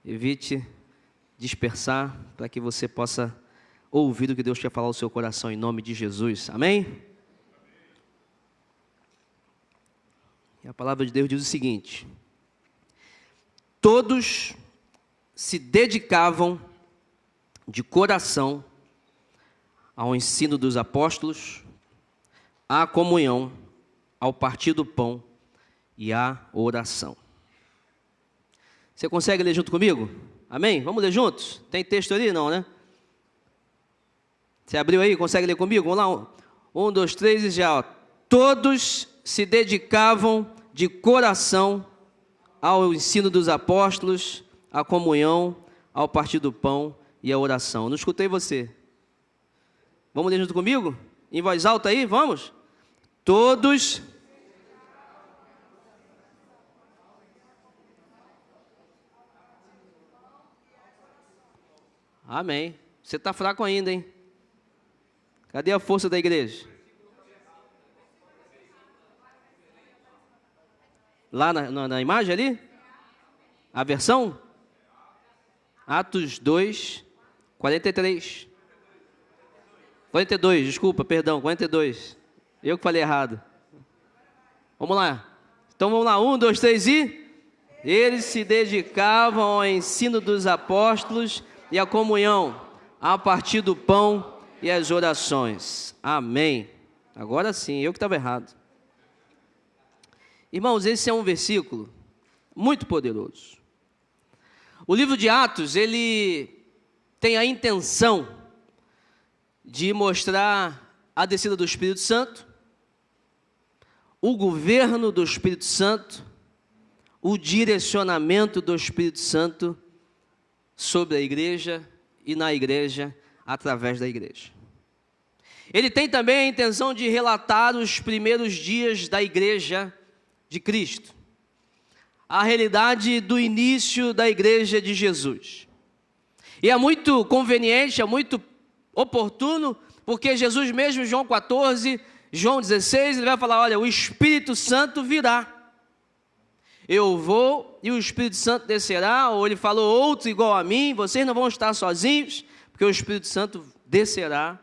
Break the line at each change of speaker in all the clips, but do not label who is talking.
evite dispersar, para que você possa ouvir o que Deus quer falar ao seu coração, em nome de Jesus. Amém? E a palavra de Deus diz o seguinte: todos se dedicavam de coração ao ensino dos apóstolos, à comunhão, ao partir do pão e à oração. Você consegue ler junto comigo? Amém? Vamos ler juntos? Tem texto ali? Não, né? Você abriu aí? Consegue ler comigo? Vamos lá. 1, 2, 3 e já. Ó. Todos se dedicavam de coração ao ensino dos apóstolos, à comunhão, ao partir do pão e à oração. Não escutei você. Vamos ler junto comigo? Em voz alta aí, vamos? Todos. Amém. Você está fraco ainda, hein? Cadê a força da igreja? Lá na imagem ali? A versão? Atos 2, 43. 42, desculpa, perdão, 42. Eu que falei errado. Vamos lá. Então vamos lá, 1, 2, 3 e... Eles se dedicavam ao ensino dos apóstolos e à comunhão, a partir do pão e as orações. Amém. Agora sim, eu que estava errado. Irmãos, esse é um versículo muito poderoso. O livro de Atos, ele tem a intenção de mostrar a descida do Espírito Santo, o governo do Espírito Santo, o direcionamento do Espírito Santo sobre a igreja e na igreja, através da igreja. Ele tem também a intenção de relatar os primeiros dias da igreja de Cristo, a realidade do início da igreja de Jesus. E é muito conveniente, é muito oportuno, porque Jesus mesmo, João 14, João 16, ele vai falar, olha, o Espírito Santo virá. Eu vou e o Espírito Santo descerá, ou ele falou, outro igual a mim, vocês não vão estar sozinhos, porque o Espírito Santo descerá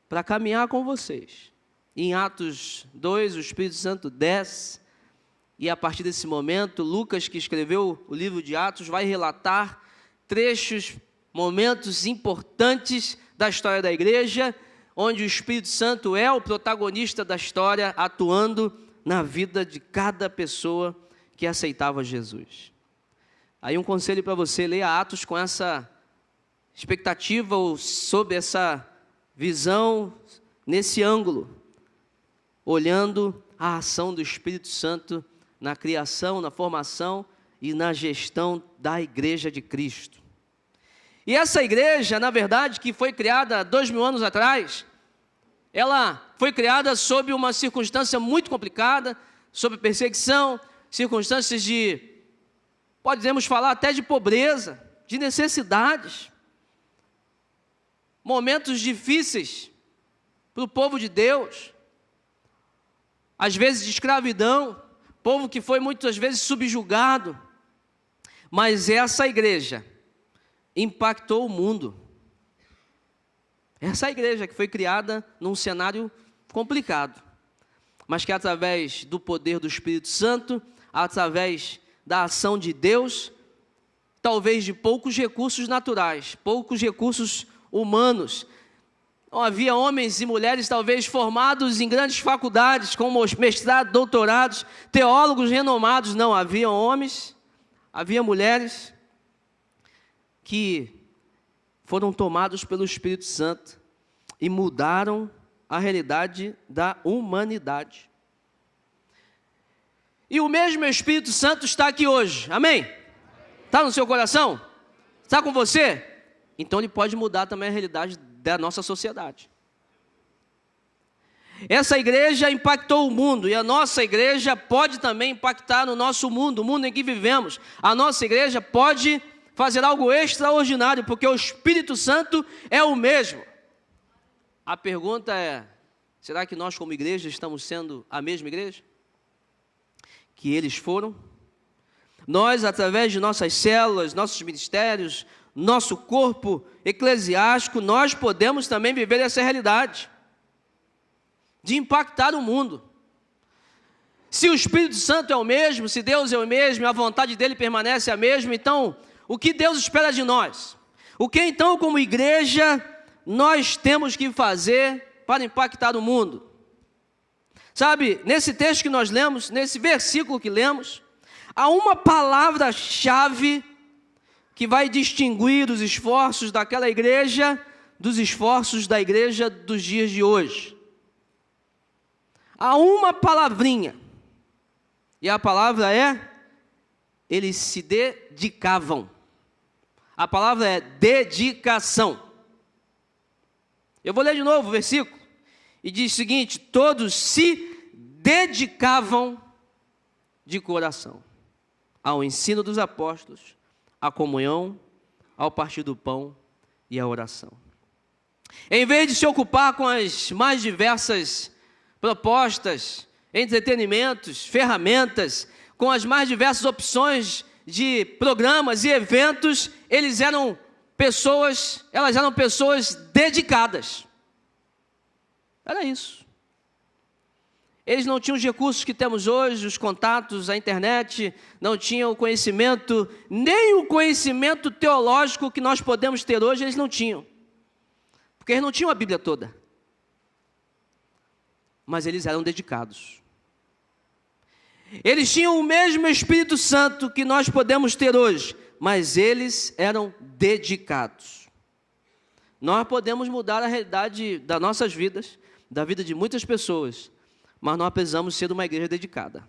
para caminhar com vocês. Em Atos 2, o Espírito Santo desce, e a partir desse momento, Lucas, que escreveu o livro de Atos, vai relatar trechos, momentos importantes da história da igreja, onde o Espírito Santo é o protagonista da história, atuando na vida de cada pessoa que aceitava Jesus. Aí um conselho para você, leia Atos com essa expectativa, ou sob essa visão, nesse ângulo, olhando a ação do Espírito Santo na criação, na formação e na gestão da igreja de Cristo. E essa igreja, na verdade, que foi criada 2000 anos atrás, ela foi criada sob uma circunstância muito complicada, sob perseguição, circunstâncias de, podemos falar até de pobreza, de necessidades, momentos difíceis para o povo de Deus, às vezes de escravidão, povo que foi muitas vezes subjugado, mas essa igreja impactou o mundo. Essa igreja que foi criada num cenário complicado, mas que através do poder do Espírito Santo, através da ação de Deus, talvez de poucos recursos naturais, poucos recursos humanos, não havia homens e mulheres talvez formados em grandes faculdades, com mestrado, doutorados, teólogos renomados, não, havia homens, havia mulheres que foram tomados pelo Espírito Santo e mudaram a realidade da humanidade. E o mesmo Espírito Santo está aqui hoje, amém? Está no seu coração? Está com você? Então ele pode mudar também a realidade da nossa sociedade. Essa igreja impactou o mundo, e a nossa igreja pode também impactar no nosso mundo, o mundo em que vivemos. A nossa igreja pode fazer algo extraordinário, porque o Espírito Santo é o mesmo. A pergunta é, será que nós como igreja estamos sendo a mesma igreja que eles foram? nós, através de nossas células, nossos ministérios, nosso corpo eclesiástico, nós podemos também viver essa realidade de impactar o mundo. Se o Espírito Santo é o mesmo, se Deus é o mesmo, a vontade dele permanece a mesma, então, o que Deus espera de nós? O que então, como igreja, nós temos que fazer para impactar o mundo? Sabe, nesse texto que nós lemos, nesse versículo que lemos, há uma palavra-chave que vai distinguir os esforços daquela igreja dos esforços da igreja dos dias de hoje. Há uma palavrinha, e a palavra é: eles se dedicavam. A palavra é dedicação. Eu vou ler de novo o versículo, e diz o seguinte: todos se dedicavam de coração ao ensino dos apóstolos, à comunhão, ao partir do pão e à oração. Em vez de se ocupar com as mais diversas propostas, entretenimentos, ferramentas, com as mais diversas opções de programas e eventos, elas eram pessoas dedicadas. Era isso. Eles não tinham os recursos que temos hoje, os contatos, a internet, não tinham o conhecimento, nem o conhecimento teológico que nós podemos ter hoje, eles não tinham. Porque eles não tinham a Bíblia toda. Mas eles eram dedicados. Eles tinham o mesmo Espírito Santo que nós podemos ter hoje, mas eles eram dedicados. Nós podemos mudar a realidade das nossas vidas, da vida de muitas pessoas, mas nós precisamos ser uma igreja dedicada.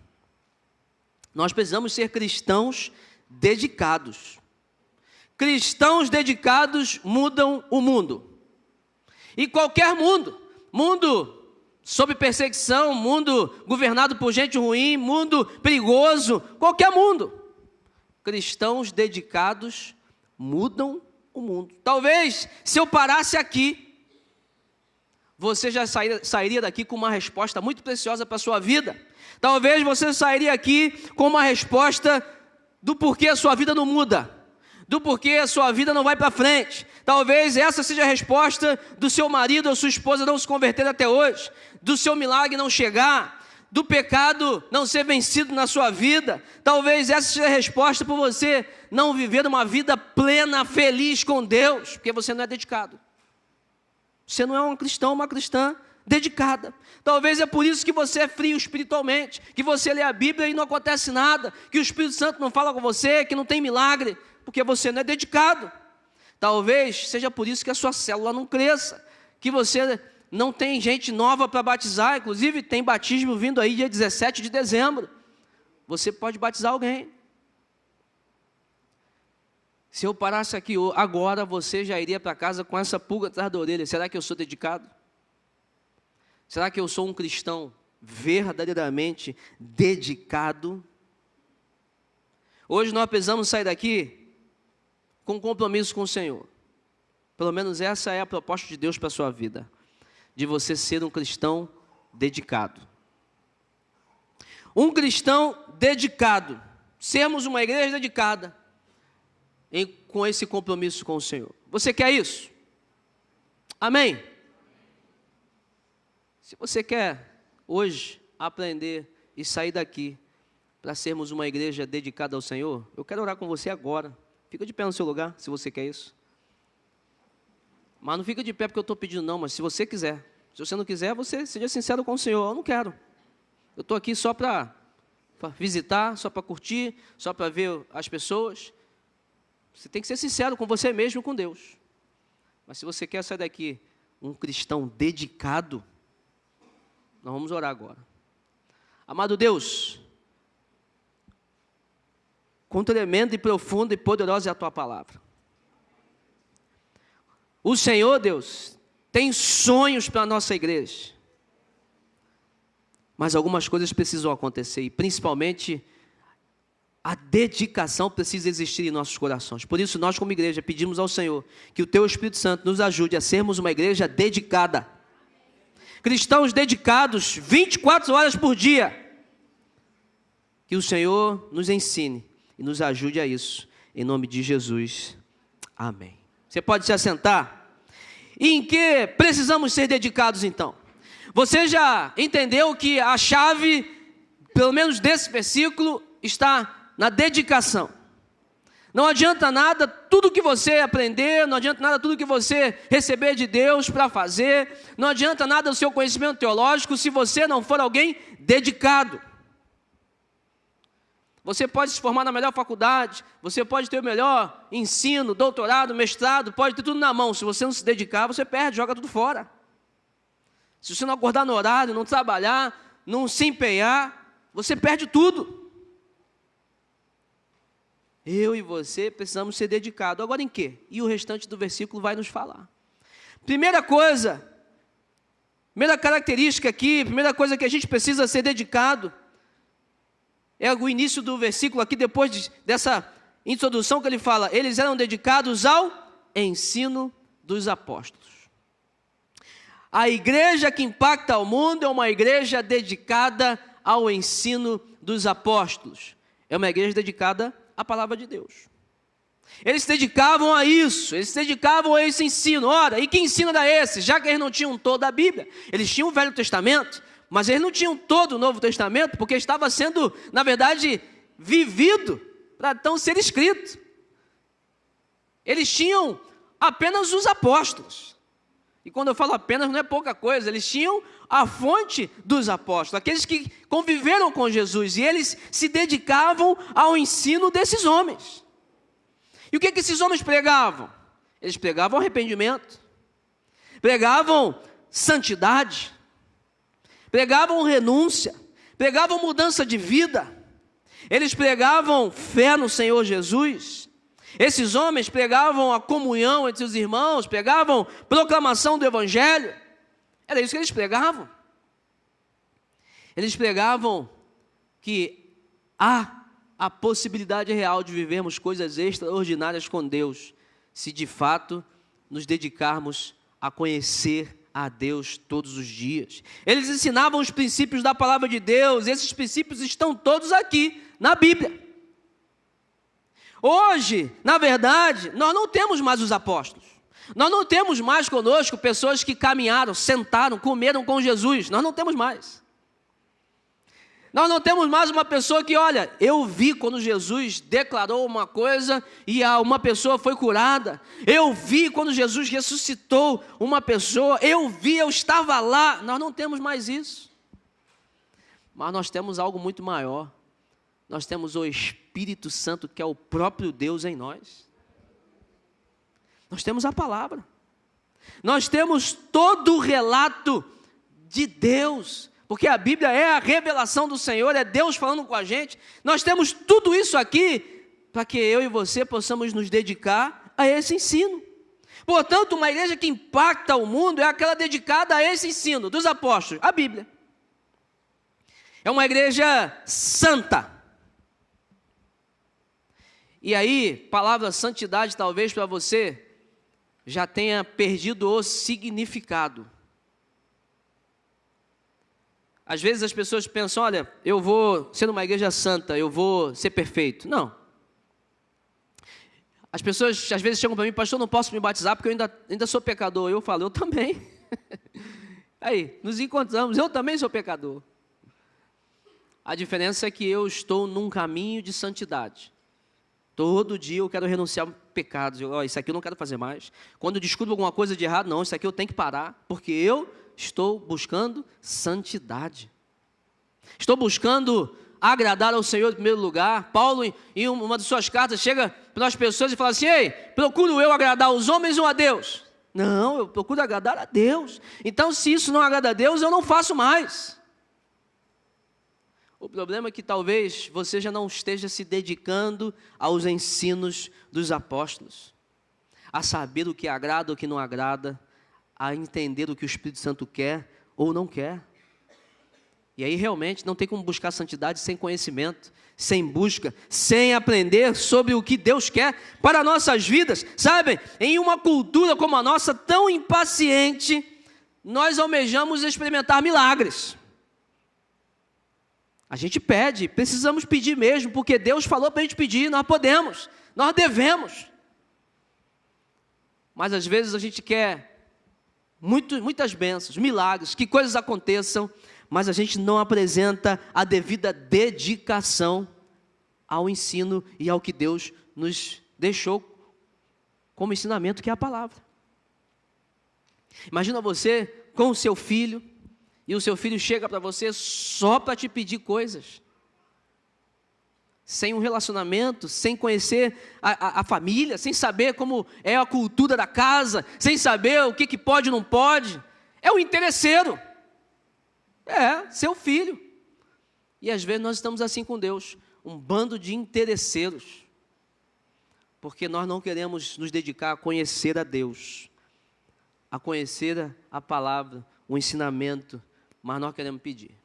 Nós precisamos ser cristãos dedicados. Cristãos dedicados mudam o mundo. E qualquer mundo sob perseguição, mundo governado por gente ruim, mundo perigoso, qualquer mundo. Cristãos dedicados mudam o mundo. Talvez, se eu parasse aqui, você já sairia daqui com uma resposta muito preciosa para a sua vida. Talvez você sairia aqui com uma resposta do porquê a sua vida não muda, do porquê a sua vida não vai para frente. Talvez essa seja a resposta do seu marido ou sua esposa não se converter até hoje, do seu milagre não chegar, do pecado não ser vencido na sua vida. Talvez essa seja a resposta por você não viver uma vida plena, feliz com Deus, porque você não é dedicado. Você não é um cristão, uma cristã dedicada. Talvez é por isso que você é frio espiritualmente, que você lê a Bíblia e não acontece nada, que o Espírito Santo não fala com você, que não tem milagre, porque você não é dedicado. Talvez seja por isso que a sua célula não cresça, que você não tem gente nova para batizar. Inclusive tem batismo vindo aí dia 17 de dezembro. Você pode batizar alguém. Se eu parasse aqui agora, você já iria para casa com essa pulga atrás da orelha. Será que eu sou dedicado? Será que eu sou um cristão verdadeiramente dedicado? Hoje nós precisamos sair daqui com compromisso com o Senhor. Pelo menos essa é a proposta de Deus para a sua vida, de você ser um cristão dedicado. Um cristão dedicado, sermos uma igreja dedicada, com esse compromisso com o Senhor. Você quer isso? Amém? Se você quer hoje aprender e sair daqui para sermos uma igreja dedicada ao Senhor, eu quero orar com você agora. Fica de pé no seu lugar, se você quer isso. Mas não fica de pé porque eu estou pedindo não, mas se você quiser. Se você não quiser, você seja sincero com o Senhor. Eu não quero. Eu estou aqui só para visitar, só para curtir, só para ver as pessoas. Você tem que ser sincero com você mesmo e com Deus. Mas se você quer sair daqui um cristão dedicado, nós vamos orar agora. Amado Deus, quão tremenda e profunda e poderosa é a Tua palavra. O Senhor, Deus, tem sonhos para a nossa igreja. Mas algumas coisas precisam acontecer, e principalmente a dedicação precisa existir em nossos corações. Por isso nós como igreja pedimos ao Senhor que o Teu Espírito Santo nos ajude a sermos uma igreja dedicada. Cristãos dedicados 24 horas por dia. Que o Senhor nos ensine e nos ajude a isso. Em nome de Jesus. Amém. Você pode se assentar? E em que precisamos ser dedicados então? Você já entendeu que a chave, pelo menos desse versículo, está na dedicação. Não adianta nada tudo que você aprender, não adianta nada tudo que você receber de Deus para fazer, não adianta nada o seu conhecimento teológico se você não for alguém dedicado. Você pode se formar na melhor faculdade, você pode ter o melhor ensino, doutorado, mestrado, pode ter tudo na mão. Se você não se dedicar, você perde, joga tudo fora. Se você não acordar no horário, não trabalhar, não se empenhar, você perde tudo. Eu e você precisamos ser dedicados. Agora em quê? E o restante do versículo vai nos falar. Primeira coisa, primeira característica aqui, primeira coisa que a gente precisa ser dedicado, é o início do versículo aqui, depois dessa introdução que ele fala, eles eram dedicados ao ensino dos apóstolos. A igreja que impacta o mundo é uma igreja dedicada ao ensino dos apóstolos. É uma igreja dedicada à palavra de Deus. Eles se dedicavam a isso, eles se dedicavam a esse ensino. Ora, e que ensino era esse? Já que eles não tinham toda a Bíblia, eles tinham o Velho Testamento, mas eles não tinham todo o Novo Testamento, porque estava sendo, na verdade, vivido para então ser escrito. Eles tinham apenas os apóstolos. E quando eu falo apenas, não é pouca coisa, eles tinham a fonte dos apóstolos, aqueles que conviveram com Jesus, e eles se dedicavam ao ensino desses homens. E o que esses homens pregavam? Eles pregavam arrependimento, pregavam santidade, pregavam renúncia, pregavam mudança de vida, eles pregavam fé no Senhor Jesus. Esses homens pregavam a comunhão entre os irmãos, pregavam proclamação do Evangelho. Era isso que eles pregavam. Eles pregavam que há a possibilidade real de vivermos coisas extraordinárias com Deus, se de fato nos dedicarmos a conhecer a Deus todos os dias. Eles ensinavam os princípios da palavra de Deus, e esses princípios estão todos aqui na Bíblia. Hoje, na verdade, nós não temos mais os apóstolos. Nós não temos mais conosco pessoas que caminharam, sentaram, comeram com Jesus. Nós não temos mais. Nós não temos mais uma pessoa que, olha, eu vi quando Jesus declarou uma coisa e uma pessoa foi curada. Eu vi quando Jesus ressuscitou uma pessoa. Eu estava lá. Nós não temos mais isso. Mas nós temos algo muito maior. Nós temos o Espírito Santo, que é o próprio Deus em nós. Nós temos a palavra. Nós temos todo o relato de Deus, porque a Bíblia é a revelação do Senhor, é Deus falando com a gente. Nós temos tudo isso aqui para que eu e você possamos nos dedicar a esse ensino. Portanto, uma igreja que impacta o mundo é aquela dedicada a esse ensino dos apóstolos, a Bíblia. É uma igreja santa. E aí, palavra santidade talvez para você já tenha perdido o significado. Às vezes as pessoas pensam, olha, eu vou ser uma igreja santa, eu vou ser perfeito. Não. As pessoas às vezes chegam para mim, pastor, não posso me batizar porque eu ainda sou pecador. Eu falo, eu também. Aí, nos encontramos, eu também sou pecador. A diferença é que eu estou num caminho de santidade. Todo dia eu quero renunciar a pecados. Isso aqui eu não quero fazer mais. Quando eu descubro alguma coisa de errado, não, isso aqui eu tenho que parar, porque eu estou buscando santidade. Estou buscando agradar ao Senhor em primeiro lugar. Paulo, em uma de suas cartas, chega para as pessoas e fala assim, ei, procuro eu agradar os homens ou a Deus? Não, eu procuro agradar a Deus. Então, se isso não agrada a Deus, eu não faço mais. O problema é que talvez você já não esteja se dedicando aos ensinos dos apóstolos, a saber o que agrada ou o que não agrada, a entender o que o Espírito Santo quer ou não quer. E aí realmente não tem como buscar santidade sem conhecimento, sem busca, sem aprender sobre o que Deus quer para nossas vidas. Sabe, em uma cultura como a nossa, tão impaciente, nós almejamos experimentar milagres. A gente pede, precisamos pedir mesmo, porque Deus falou para a gente pedir, nós podemos, nós devemos. Mas às vezes a gente quer muitas bênçãos, milagres, que coisas aconteçam, mas a gente não apresenta a devida dedicação ao ensino e ao que Deus nos deixou como ensinamento, que é a palavra. Imagina você com o seu filho, e o seu filho chega para você só para te pedir coisas, sem um relacionamento, sem conhecer a família, sem saber como é a cultura da casa, sem saber o que pode e não pode. É um interesseiro, é seu filho. E às vezes nós estamos assim com Deus, um bando de interesseiros, porque nós não queremos nos dedicar a conhecer a Deus, a conhecer a palavra, o ensinamento, mas nós queremos pedir.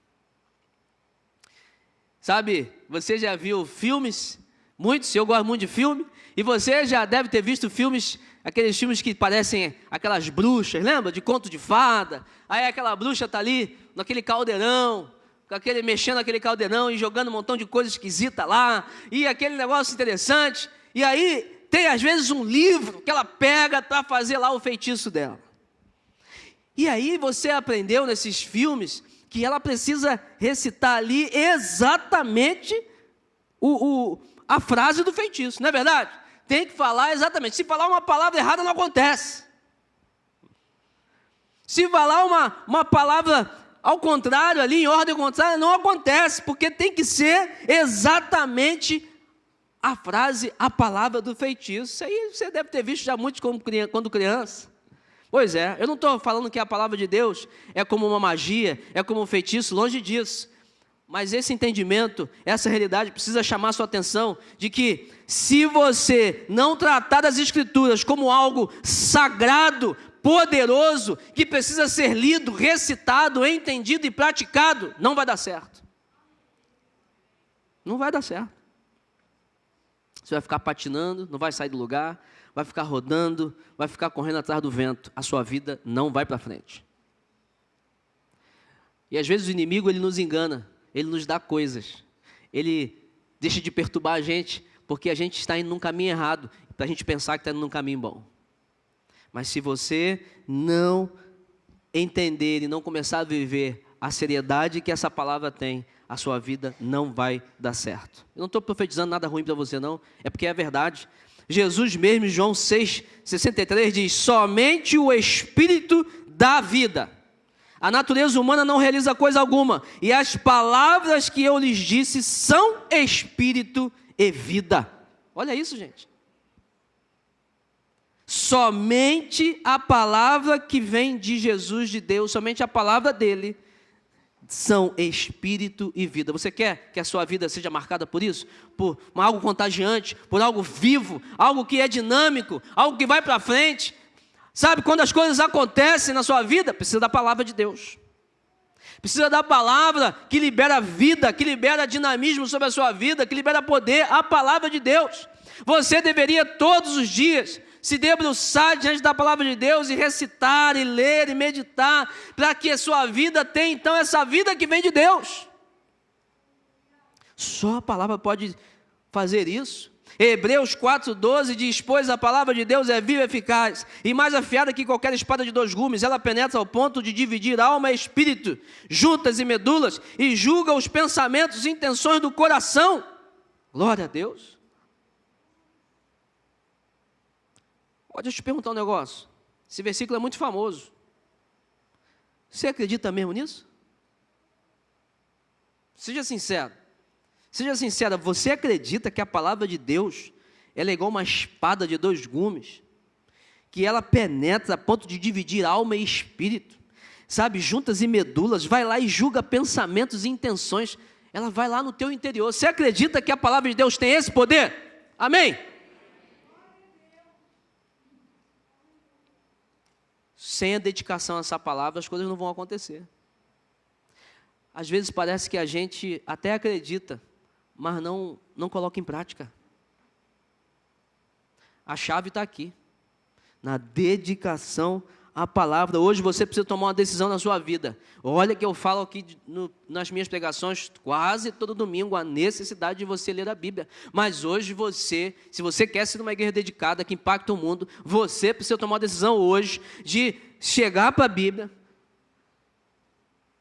Sabe, você já viu filmes, muitos, eu gosto muito de filme, e você já deve ter visto filmes, aqueles filmes que parecem aquelas bruxas, lembra? De conto de fada, aí aquela bruxa está ali, naquele caldeirão, mexendo naquele caldeirão e jogando um montão de coisa esquisita lá, e aquele negócio interessante, e aí tem às vezes um livro que ela pega para fazer lá o feitiço dela. E aí você aprendeu nesses filmes que ela precisa recitar ali exatamente a frase do feitiço, não é verdade? Tem que falar exatamente. Se falar uma palavra errada, não acontece. Se falar uma palavra ao contrário, ali em ordem contrária, não acontece, porque tem que ser exatamente a frase, a palavra do feitiço. Isso aí você deve ter visto já muito quando criança. Pois é, eu não estou falando que a palavra de Deus é como uma magia, é como um feitiço, longe disso. Mas esse entendimento, essa realidade precisa chamar a sua atenção de que se você não tratar das Escrituras como algo sagrado, poderoso, que precisa ser lido, recitado, entendido e praticado, não vai dar certo. Não vai dar certo. Você vai ficar patinando, não vai sair do lugar, vai ficar rodando, vai ficar correndo atrás do vento. A sua vida não vai para frente. E às vezes o inimigo, ele nos engana, ele nos dá coisas. Ele deixa de perturbar a gente, porque a gente está indo num caminho errado, para a gente pensar que está indo num caminho bom. Mas se você não entender e não começar a viver a seriedade que essa palavra tem, a sua vida não vai dar certo. Eu não estou profetizando nada ruim para você não, é porque é verdade. Jesus mesmo, em João 6,63 diz: somente o Espírito dá vida. A natureza humana não realiza coisa alguma, e as palavras que eu lhes disse são Espírito e vida. Olha isso, gente. Somente a palavra que vem de Jesus, de Deus, somente a palavra dele, são espírito e vida. Você quer que a sua vida seja marcada por isso? Por algo contagiante, por algo vivo, algo que é dinâmico, algo que vai para frente? Sabe, quando as coisas acontecem na sua vida, precisa da palavra de Deus. Precisa da palavra que libera vida, que libera dinamismo sobre a sua vida, que libera poder, a palavra de Deus. Você deveria todos os dias se debruçar diante da palavra de Deus e recitar, e ler, e meditar, para que a sua vida tenha então essa vida que vem de Deus. Só a palavra pode fazer isso. Hebreus 4,12 diz: pois a palavra de Deus é viva e eficaz, e mais afiada que qualquer espada de 2 gumes, ela penetra ao ponto de dividir alma e espírito, juntas e medulas, e julga os pensamentos e intenções do coração. Glória a Deus. Deixa eu te perguntar um negócio. Esse versículo é muito famoso. Você acredita mesmo nisso? Seja sincero. Seja sincera, você acredita que a palavra de Deus ela é igual uma espada de 2 gumes? Que ela penetra a ponto de dividir alma e espírito? Sabe, juntas e medulas, vai lá e julga pensamentos e intenções. Ela vai lá no teu interior. Você acredita que a palavra de Deus tem esse poder? Amém? Sem a dedicação a essa palavra, as coisas não vão acontecer. Às vezes parece que a gente até acredita, mas não coloca em prática. A chave está aqui, na dedicação a palavra. Hoje você precisa tomar uma decisão na sua vida. Olha que eu falo aqui nas minhas pregações quase todo domingo, a necessidade de você ler a Bíblia. Mas hoje se você quer ser uma igreja dedicada, que impacta o mundo, você precisa tomar uma decisão hoje de chegar para a Bíblia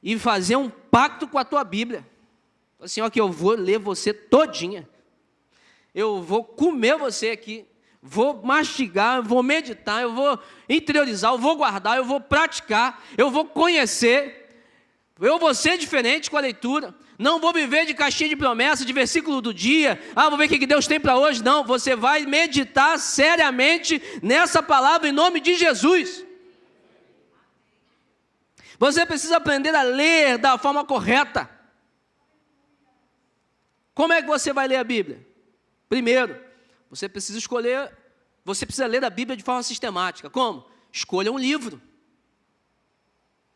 e fazer um pacto com a tua Bíblia. Assim, ó, que eu vou ler você todinha. Eu vou comer você aqui. Vou mastigar, eu vou meditar, eu vou interiorizar, eu vou guardar, eu vou praticar, eu vou conhecer, eu vou ser diferente com a leitura. Não vou viver de caixinha de promessa, de versículo do dia. Vou ver o que Deus tem para hoje. Não, você vai meditar seriamente nessa palavra em nome de Jesus. Você precisa aprender a ler da forma correta. Como é que você vai ler a Bíblia? Primeiro, você precisa ler a Bíblia de forma sistemática. Como? Escolha um livro.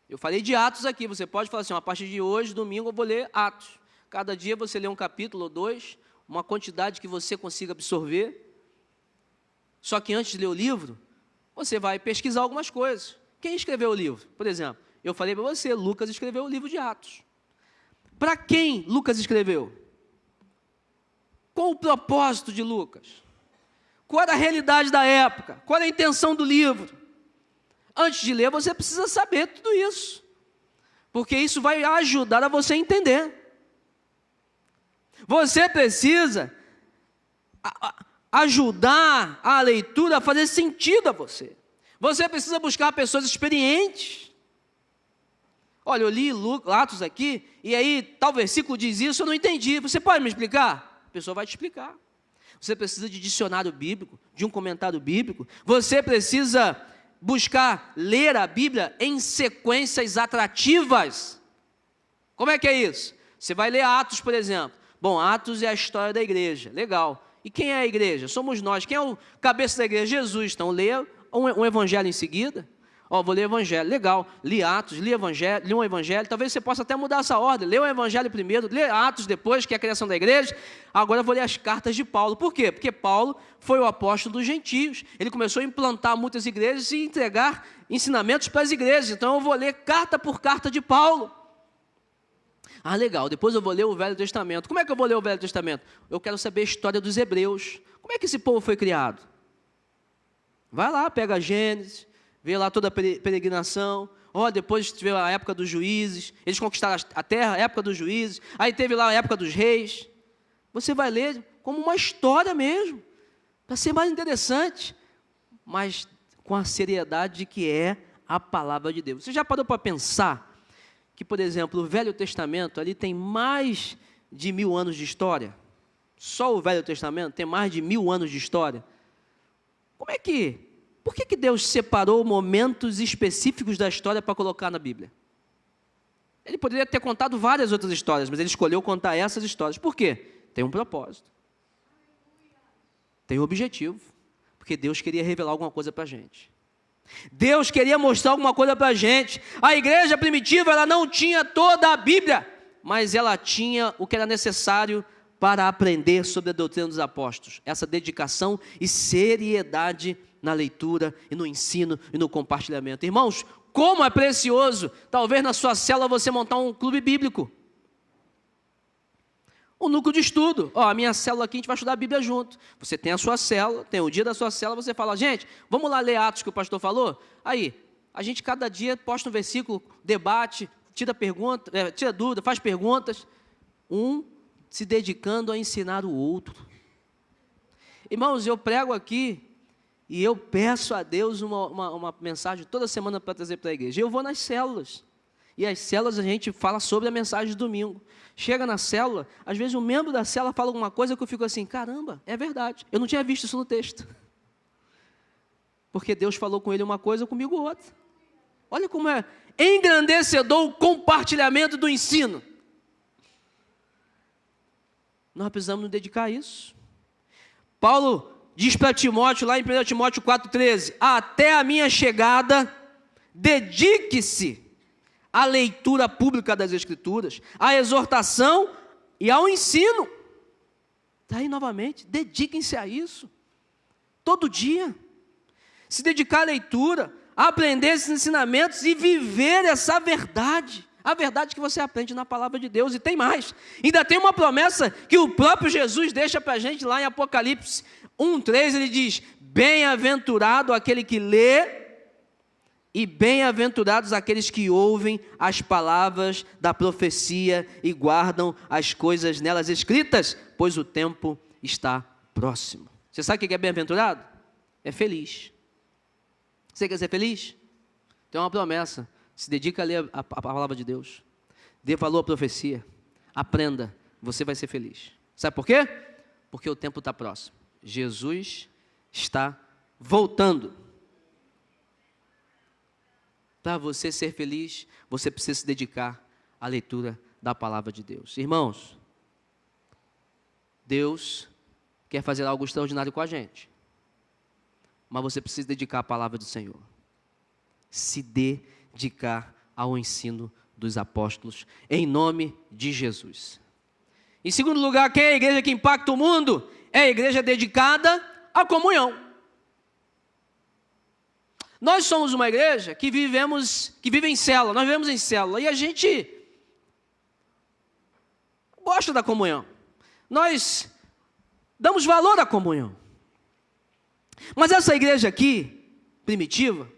Eu falei de Atos aqui, você pode falar assim, a partir de hoje, domingo, eu vou ler Atos. Cada dia você lê um capítulo ou dois, uma quantidade que você consiga absorver. Só que antes de ler o livro, você vai pesquisar algumas coisas. Quem escreveu o livro? Por exemplo, eu falei para você, Lucas escreveu o livro de Atos. Para quem Lucas escreveu? Qual o propósito de Lucas? Qual era a realidade da época? Qual era a intenção do livro? Antes de ler, você precisa saber tudo isso. Porque isso vai ajudar a você a entender. Você precisa ajudar a leitura a fazer sentido a você. Você precisa buscar pessoas experientes. Olha, eu li Atos aqui, e aí tal versículo diz isso, eu não entendi. Você pode me explicar? A pessoa vai te explicar. Você precisa de dicionário bíblico, de um comentário bíblico. Você precisa buscar ler a Bíblia em sequências atrativas. Como é que é isso? Você vai ler Atos, por exemplo. Bom, Atos é a história da igreja. Legal. E quem é a igreja? Somos nós. Quem é o cabeça da igreja? Jesus. Então, leia um evangelho em seguida. Vou ler o evangelho, legal, li Atos, li um evangelho, talvez você possa até mudar essa ordem, lê o evangelho primeiro, lê Atos depois, que é a criação da igreja, agora eu vou ler as cartas de Paulo. Por quê? Porque Paulo foi o apóstolo dos gentios, ele começou a implantar muitas igrejas e entregar ensinamentos para as igrejas, então eu vou ler carta por carta de Paulo. Legal, depois eu vou ler o Velho Testamento. Como é que eu vou ler o Velho Testamento? Eu quero saber a história dos hebreus, como é que esse povo foi criado? Vai lá, pega a Gênesis, vê lá toda a peregrinação, depois teve a época dos juízes, eles conquistaram a terra, a época dos juízes, aí teve lá a época dos reis. Você vai ler como uma história mesmo, para ser mais interessante, mas com a seriedade que é a palavra de Deus. Você já parou para pensar que, por exemplo, o Velho Testamento, ali tem mais de 1000 anos de história? Só o Velho Testamento tem mais de 1000 anos de história. Por que Deus separou momentos específicos da história para colocar na Bíblia? Ele poderia ter contado várias outras histórias, mas ele escolheu contar essas histórias. Por quê? Tem um propósito. Tem um objetivo. Porque Deus queria revelar alguma coisa para a gente. Deus queria mostrar alguma coisa para a gente. A igreja primitiva, ela não tinha toda a Bíblia, mas ela tinha o que era necessário para aprender sobre a doutrina dos apóstolos. Essa dedicação e seriedade na leitura e no ensino e no compartilhamento. Irmãos, como é precioso, talvez na sua célula você montar um clube bíblico. Um núcleo de estudo. A minha célula aqui, a gente vai estudar a Bíblia junto. Você tem a sua célula, tem o dia da sua célula, você fala, gente, vamos lá ler Atos que o pastor falou? Aí, a gente cada dia posta um versículo, debate, tira dúvida, faz perguntas. Um se dedicando a ensinar o outro. Irmãos, eu prego aqui, e eu peço a Deus uma mensagem toda semana para trazer para a igreja. Eu vou nas células. E as células a gente fala sobre a mensagem de domingo. Chega na célula, às vezes um membro da célula fala alguma coisa que eu fico assim, caramba, é verdade. Eu não tinha visto isso no texto. Porque Deus falou com ele uma coisa, comigo outra. Olha como é engrandecedor o compartilhamento do ensino. Nós precisamos nos dedicar a isso. Paulo diz para Timóteo, lá em 1 Timóteo 4,13, até a minha chegada, dedique-se à leitura pública das Escrituras, à exortação e ao ensino. Está aí novamente, dediquem-se a isso, todo dia. Se dedicar à leitura, aprender esses ensinamentos e viver essa verdade. A verdade que você aprende na palavra de Deus. E tem mais. Ainda tem uma promessa que o próprio Jesus deixa para a gente lá em Apocalipse 1:3. Ele diz: bem-aventurado aquele que lê e bem-aventurados aqueles que ouvem as palavras da profecia e guardam as coisas nelas escritas, pois o tempo está próximo. Você sabe o que é bem-aventurado? É feliz. Você quer ser feliz? Tem uma promessa. Se dedica a ler a palavra de Deus. Dê valor à profecia. Aprenda. Você vai ser feliz. Sabe por quê? Porque o tempo está próximo. Jesus está voltando. Para você ser feliz, você precisa se dedicar à leitura da palavra de Deus. Irmãos, Deus quer fazer algo extraordinário com a gente. Mas você precisa dedicar à palavra do Senhor. Se dedicar ao ensino dos apóstolos, em nome de Jesus. Em segundo lugar, quem é a igreja que impacta o mundo? É a igreja dedicada à comunhão. Nós somos uma igreja que vive em célula, nós vivemos em célula, e a gente gosta da comunhão. Nós damos valor à comunhão. Mas essa igreja aqui, primitiva,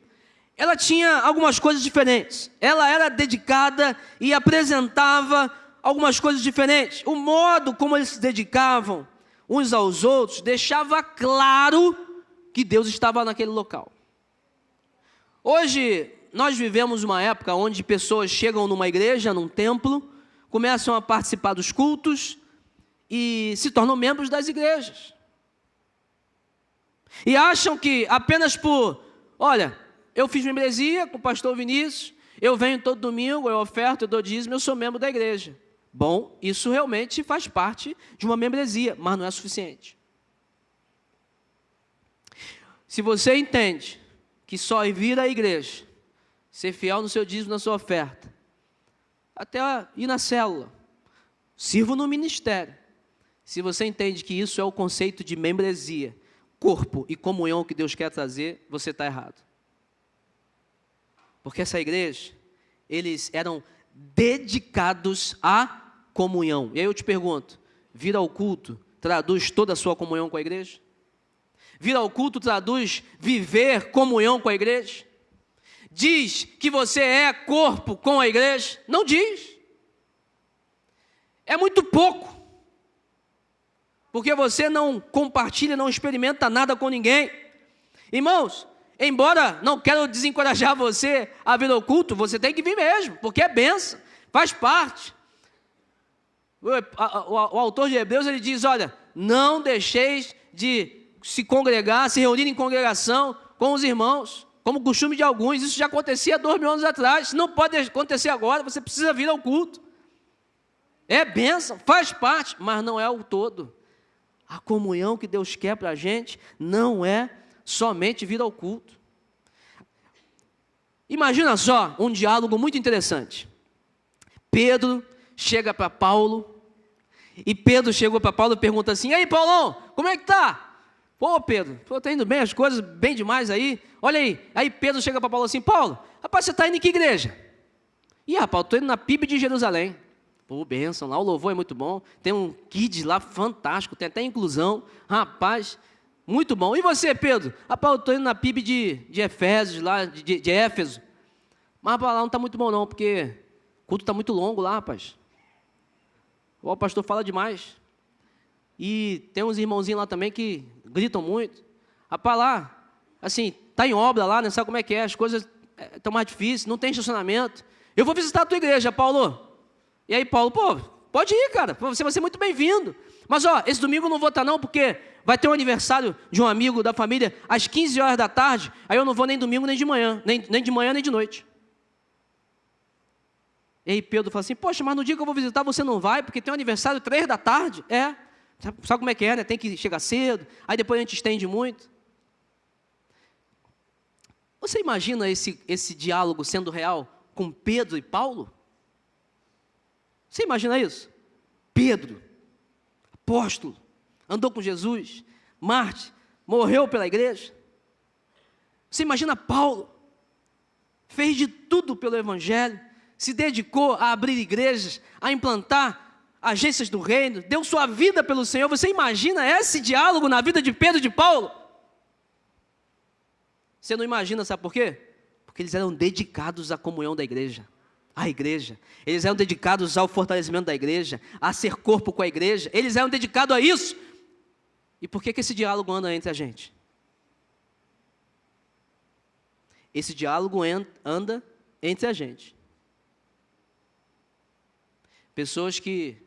ela tinha algumas coisas diferentes. Ela era dedicada e apresentava algumas coisas diferentes. O modo como eles se dedicavam uns aos outros deixava claro que Deus estava naquele local. Hoje, nós vivemos uma época onde pessoas chegam numa igreja, num templo, começam a participar dos cultos e se tornam membros das igrejas. E acham que apenas por, olha, eu fiz membresia com o pastor Vinícius, eu venho todo domingo, eu oferto, eu dou dízimo, eu sou membro da igreja. Bom, isso realmente faz parte de uma membresia, mas não é suficiente. Se você entende que só vir à igreja, ser fiel no seu dízimo, na sua oferta, até ir na célula, sirvo no ministério. Se você entende que isso é o conceito de membresia, corpo e comunhão que Deus quer trazer, você está errado. Porque essa igreja, eles eram dedicados à comunhão. E aí eu te pergunto, vir ao culto traduz toda a sua comunhão com a igreja? Vir ao culto traduz viver comunhão com a igreja? Diz que você é corpo com a igreja? Não diz. É muito pouco. Porque você não compartilha, não experimenta nada com ninguém. Irmãos, embora não quero desencorajar você a vir ao culto, você tem que vir mesmo, porque é bênção, faz parte. O autor de Hebreus, ele diz, olha, não deixeis de se congregar, se reunir em congregação com os irmãos, como costume de alguns. Isso já acontecia 2.000 anos atrás, não pode acontecer agora, você precisa vir ao culto. É bênção, faz parte, mas não é o todo. A comunhão que Deus quer para a gente não é somente vir ao culto. Imagina só um diálogo muito interessante. Pedro chega para Paulo, e Pedro chegou para Paulo e pergunta assim, e aí, Paulão, como é que tá? Pô, Pedro, tá indo bem as coisas, bem demais aí. Olha aí. Aí Pedro chega para Paulo assim, Paulo, rapaz, você está indo em que igreja? Ih, rapaz, estou indo na PIB de Jerusalém. Pô, bênção, lá o louvor é muito bom. Tem um kids lá fantástico, tem até inclusão. Rapaz, muito bom. E você, Pedro? Rapaz, eu estou indo na PIB de Efésios, lá de Éfeso. Mas rapaz, lá não está muito bom não, porque o culto está muito longo lá, rapaz. O pastor fala demais. E tem uns irmãozinhos lá também que gritam muito. Rapaz, lá, assim, está em obra lá, né? Sabe como é que é? As coisas estão mais difíceis, não tem estacionamento. Eu vou visitar a tua igreja, Paulo. E aí, Paulo, pô, pode ir, cara, você vai ser muito bem-vindo. Mas, ó, esse domingo eu não vou estar não, porque vai ter um aniversário de um amigo da família às 15 horas da tarde, aí eu não vou nem domingo, nem de manhã, nem de manhã, nem de noite. E aí Pedro fala assim, poxa, mas no dia que eu vou visitar você não vai, porque tem um aniversário 3 da tarde? É, sabe como é que é, né? Tem que chegar cedo, aí depois a gente estende muito. Você imagina esse diálogo sendo real com Pedro e Paulo? Você imagina isso? Pedro, apóstolo, andou com Jesus, Marte, morreu pela igreja. Você imagina Paulo, fez de tudo pelo Evangelho, se dedicou a abrir igrejas, a implantar agências do reino, deu sua vida pelo Senhor. Você imagina esse diálogo na vida de Pedro e de Paulo? Você não imagina, sabe por quê? Porque eles eram dedicados à comunhão da igreja, à igreja. Eles eram dedicados ao fortalecimento da igreja, a ser corpo com a igreja. Eles eram dedicados a isso. E por que esse diálogo anda entre a gente? Esse diálogo anda entre a gente. Pessoas que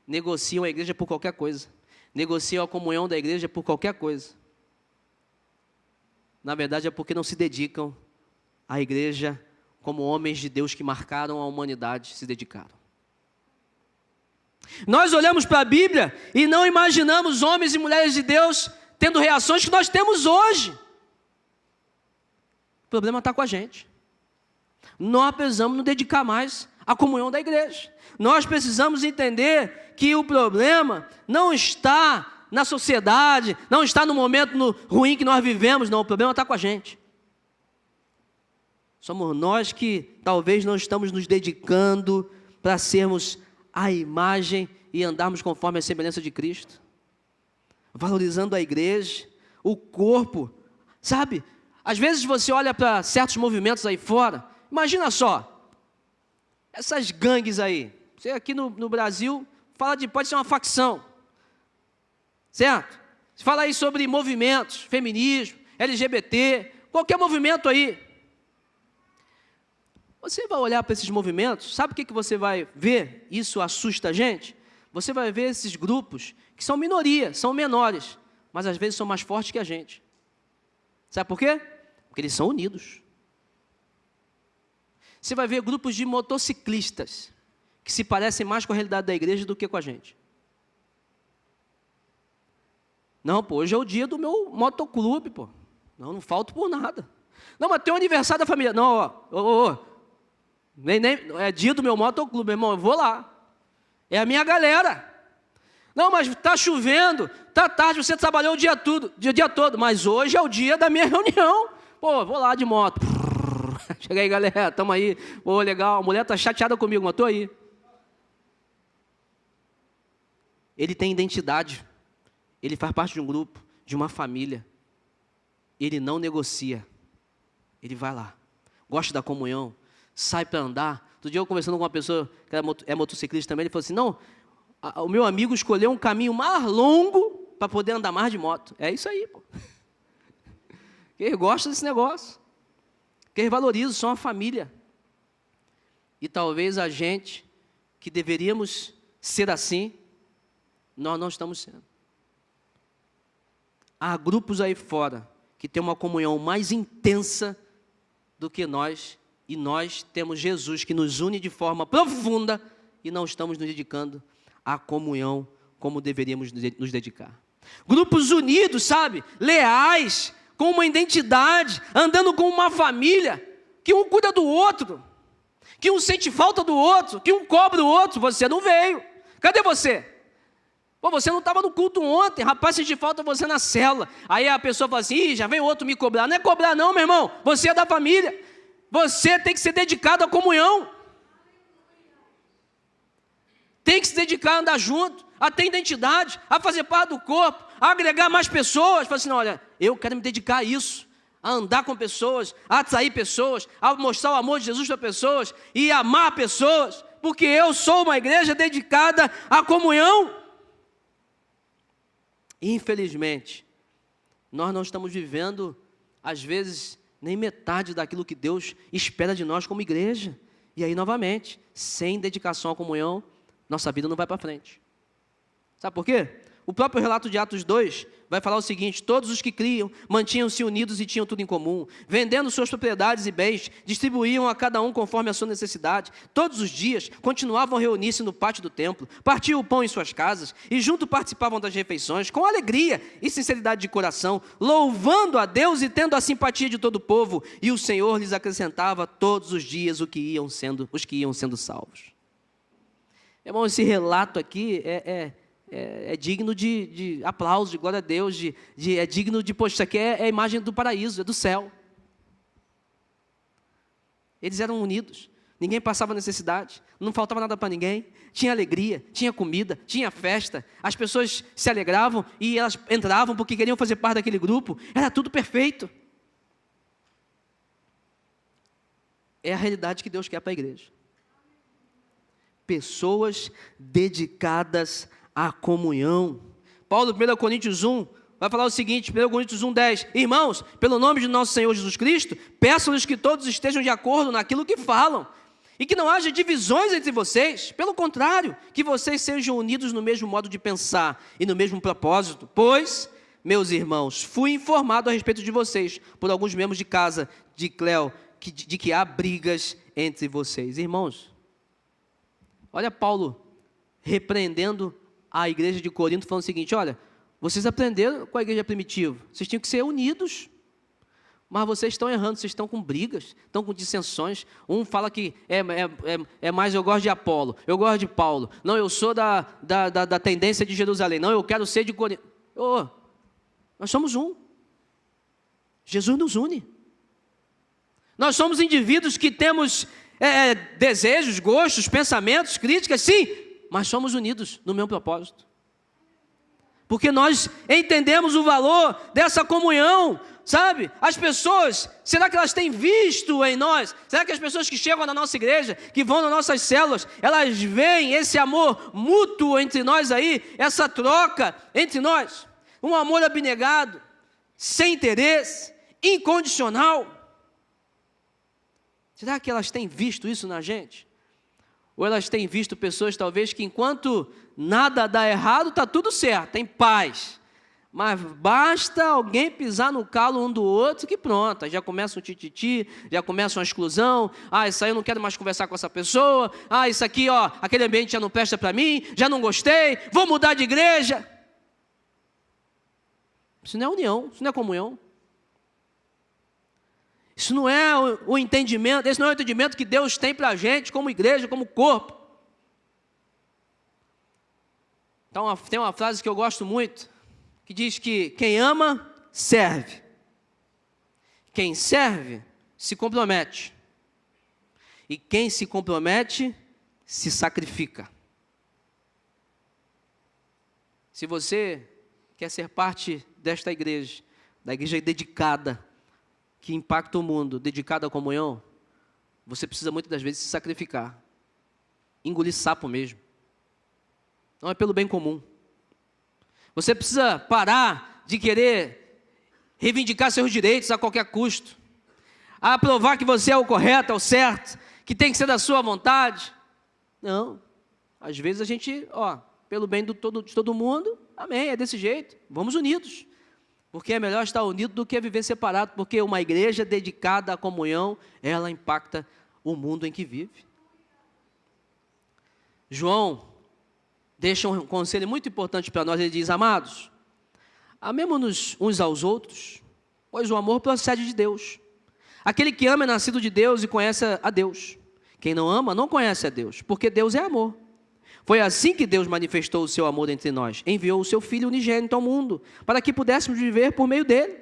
negociam a igreja por qualquer coisa. Negociam a comunhão da igreja por qualquer coisa. Na verdade é porque não se dedicam à igreja como homens de Deus que marcaram a humanidade, se dedicaram. Nós olhamos para a Bíblia e não imaginamos homens e mulheres de Deus tendo reações que nós temos hoje. O problema está com a gente. Nós precisamos nos dedicar mais à comunhão da igreja. Nós precisamos entender que o problema não está na sociedade, não está no momento ruim que nós vivemos, não, o problema está com a gente. Somos nós que talvez não estamos nos dedicando para sermos a imagem e andarmos conforme a semelhança de Cristo. Valorizando a igreja, o corpo, sabe? Às vezes você olha para certos movimentos aí fora, imagina só, essas gangues aí, você aqui no Brasil, pode ser uma facção, certo? Você fala aí sobre movimentos, feminismo, LGBT, qualquer movimento aí. Você vai olhar para esses movimentos, sabe o que você vai ver? Isso assusta a gente. Você vai ver esses grupos que são minoria, são menores, mas às vezes são mais fortes que a gente. Sabe por quê? Porque eles são unidos. Você vai ver grupos de motociclistas que se parecem mais com a realidade da igreja do que com a gente. Não, pô, hoje é o dia do meu motoclube, pô. Não falto por nada. Não, mas tem o aniversário da família. Não, nem é dia do meu motoclube, meu irmão, eu vou lá. É a minha galera. Não, mas está chovendo, está tarde, você trabalhou o dia todo, mas hoje é o dia da minha reunião. Pô, vou lá de moto. Chega aí, galera, estamos aí. Pô, legal, a mulher está chateada comigo, mas estou aí. Ele tem identidade. Ele faz parte de um grupo, de uma família. Ele não negocia. Ele vai lá. Gosta da comunhão. Sai para andar. Outro dia eu conversando com uma pessoa que é motociclista também, ele falou assim, não, o meu amigo escolheu um caminho mais longo para poder andar mais de moto. É isso aí, pô. Eles gostam desse negócio. Eles valorizam, são uma família. E talvez a gente, que deveríamos ser assim, nós não estamos sendo. Há grupos aí fora que têm uma comunhão mais intensa do que nós, e nós temos Jesus que nos une de forma profunda e não estamos nos dedicando à comunhão como deveríamos nos dedicar. Grupos unidos, sabe? Leais, com uma identidade, andando com uma família, que um cuida do outro, que um sente falta do outro, que um cobra o outro. Você não veio. Cadê você? Pô, você não estava no culto ontem, rapaz, senti falta você na célula. Aí a pessoa fala assim, ih, já vem outro me cobrar. Não é cobrar não, meu irmão, você é da família. Você tem que ser dedicado à comunhão. Tem que se dedicar a andar junto, a ter identidade, a fazer parte do corpo, a agregar mais pessoas. Fala assim, não, olha, eu quero me dedicar a isso, a andar com pessoas, a atrair pessoas, a mostrar o amor de Jesus para pessoas e amar pessoas, porque eu sou uma igreja dedicada à comunhão. Infelizmente, nós não estamos vivendo, às vezes, nem metade daquilo que Deus espera de nós como igreja. E aí, novamente, sem dedicação à comunhão, nossa vida não vai para frente. Sabe por quê? O próprio relato de Atos 2 vai falar o seguinte, todos os que criam mantinham-se unidos e tinham tudo em comum, vendendo suas propriedades e bens, distribuíam a cada um conforme a sua necessidade. Todos os dias continuavam a reunir-se no pátio do templo, partiam o pão em suas casas e junto participavam das refeições com alegria e sinceridade de coração, louvando a Deus e tendo a simpatia de todo o povo, e o Senhor lhes acrescentava todos os dias os que iam sendo salvos. Irmão, esse relato aqui é digno de aplauso, de glória a Deus, é digno de, poxa, isso aqui é a imagem do paraíso, é do céu. Eles eram unidos. Ninguém passava necessidade, não faltava nada para ninguém. Tinha alegria, tinha comida, tinha festa. As pessoas se alegravam e elas entravam porque queriam fazer parte daquele grupo. Era tudo perfeito. É a realidade que Deus quer para a igreja. Pessoas dedicadas à comunhão. Paulo, 1 Coríntios 1, vai falar o seguinte, 1 Coríntios 1, 10. Irmãos, pelo nome de nosso Senhor Jesus Cristo, peço-lhes que todos estejam de acordo naquilo que falam, e que não haja divisões entre vocês. Pelo contrário, que vocês sejam unidos no mesmo modo de pensar e no mesmo propósito. Pois, meus irmãos, fui informado a respeito de vocês, por alguns membros de casa de Cléo, de que há brigas entre vocês. Irmãos, olha Paulo repreendendo a igreja de Corinto, falando o seguinte, olha, vocês aprenderam com a igreja primitiva, vocês tinham que ser unidos, mas vocês estão errando, vocês estão com brigas, estão com dissensões. Um fala que é mais eu gosto de Apolo, eu gosto de Paulo, não, eu sou da tendência de Jerusalém, não, eu quero ser de Corinto. Nós somos um. Jesus nos une. Nós somos indivíduos que temos desejos, gostos, pensamentos, críticas, sim, mas somos unidos no mesmo propósito. Porque nós entendemos o valor dessa comunhão, sabe? As pessoas, será que elas têm visto em nós? Será que as pessoas que chegam na nossa igreja, que vão nas nossas células, elas veem esse amor mútuo entre nós aí, essa troca entre nós? Um amor abnegado, sem interesse, incondicional. Será que elas têm visto isso na gente? Ou elas têm visto pessoas, talvez, que enquanto nada dá errado, está tudo certo, tem paz. Mas basta alguém pisar no calo um do outro que pronto, aí já começa um tititi, já começa uma exclusão. Isso aí eu não quero mais conversar com essa pessoa. Isso aqui, aquele ambiente já não presta para mim, já não gostei, vou mudar de igreja. Isso não é união, isso não é comunhão. Isso não é o entendimento, esse não é o entendimento que Deus tem para a gente, como igreja, como corpo. Então, tem uma frase que eu gosto muito, que diz que quem ama, serve. Quem serve, se compromete. E quem se compromete, se sacrifica. Se você quer ser parte desta igreja, da igreja dedicada, que impacta o mundo, dedicado à comunhão, você precisa muitas das vezes se sacrificar. Engolir sapo mesmo. Não é pelo bem comum. Você precisa parar de querer reivindicar seus direitos a qualquer custo. A provar que você é o correto, é o certo, que tem que ser da sua vontade. Não. Às vezes a gente, pelo bem de todo mundo, amém, é desse jeito. Vamos unidos. Porque é melhor estar unido do que viver separado, porque uma igreja dedicada à comunhão, ela impacta o mundo em que vive. João deixa um conselho muito importante para nós, ele diz, amados, amemo-nos uns aos outros, pois o amor procede de Deus. Aquele que ama é nascido de Deus e conhece a Deus. Quem não ama não conhece a Deus, porque Deus é amor. Foi assim que Deus manifestou o seu amor entre nós. Enviou o seu Filho unigênito ao mundo, para que pudéssemos viver por meio dele.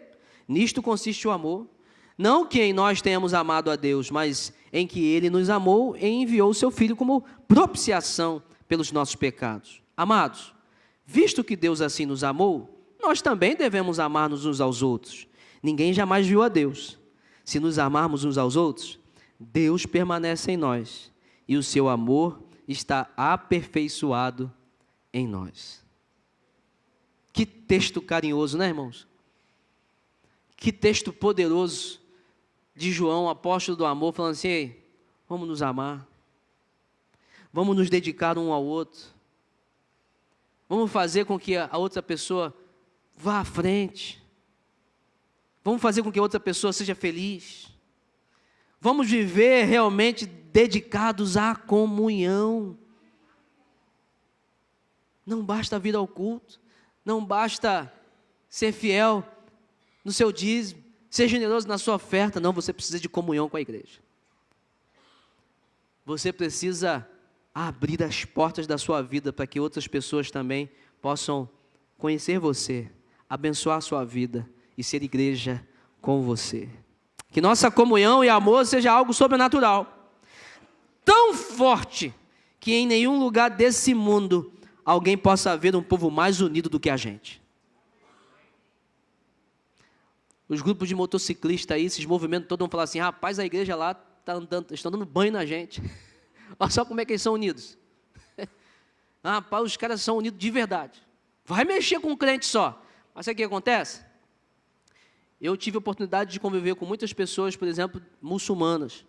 Nisto consiste o amor. Não que em nós tenhamos amado a Deus, mas em que ele nos amou e enviou o seu Filho como propiciação pelos nossos pecados. Amados, visto que Deus assim nos amou, nós também devemos amar-nos uns aos outros. Ninguém jamais viu a Deus. Se nos amarmos uns aos outros, Deus permanece em nós, e o seu amor está aperfeiçoado em nós. Que texto carinhoso, né, irmãos? Que texto poderoso de João, apóstolo do amor, falando assim, ei, vamos nos amar, vamos nos dedicar um ao outro, vamos fazer com que a outra pessoa vá à frente, vamos fazer com que a outra pessoa seja feliz, vamos viver realmente dedicados à comunhão. Não basta vir ao culto, não basta ser fiel no seu dízimo, ser generoso na sua oferta, não, você precisa de comunhão com a igreja. Você precisa abrir as portas da sua vida para que outras pessoas também possam conhecer você, abençoar a sua vida e ser igreja com você. Que nossa comunhão e amor seja algo sobrenatural. Tão forte que em nenhum lugar desse mundo alguém possa ver um povo mais unido do que a gente. Os grupos de motociclistas aí, esses movimentos todos vão falar assim, rapaz, a igreja lá estão dando banho na gente. Olha só como é que eles são unidos. Rapaz, os caras são unidos de verdade. Vai mexer com um crente só. Mas sabe o que acontece? Eu tive a oportunidade de conviver com muitas pessoas, por exemplo, muçulmanas.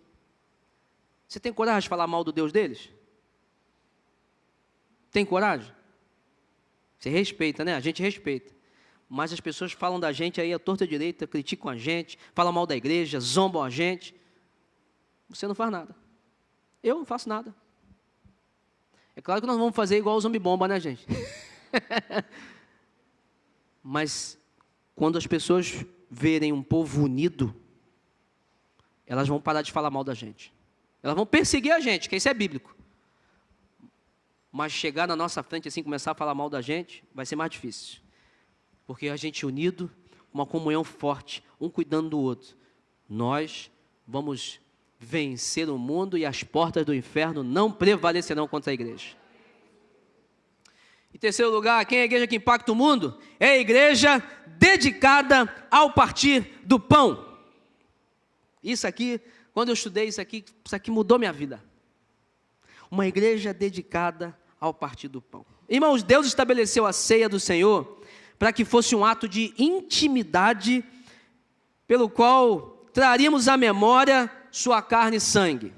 Você tem coragem de falar mal do Deus deles? Tem coragem? Você respeita, né? A gente respeita. Mas as pessoas falam da gente aí à torta e à direita, criticam a gente, falam mal da igreja, zombam a gente. Você não faz nada. Eu não faço nada. É claro que nós vamos fazer igual o zumbi bomba, né, gente? Mas quando as pessoas verem um povo unido, elas vão parar de falar mal da gente. Elas vão perseguir a gente, que isso é bíblico. Mas chegar na nossa frente assim, começar a falar mal da gente, vai ser mais difícil. Porque a gente unido, uma comunhão forte, um cuidando do outro, nós vamos vencer o mundo e as portas do inferno não prevalecerão contra a igreja. Em terceiro lugar, quem é a igreja que impacta o mundo? É a igreja dedicada ao partir do pão. Isso aqui, quando eu estudei isso aqui mudou minha vida. Uma igreja dedicada ao partir do pão. Irmãos, Deus estabeleceu a ceia do Senhor para que fosse um ato de intimidade, pelo qual traríamos à memória sua carne e sangue.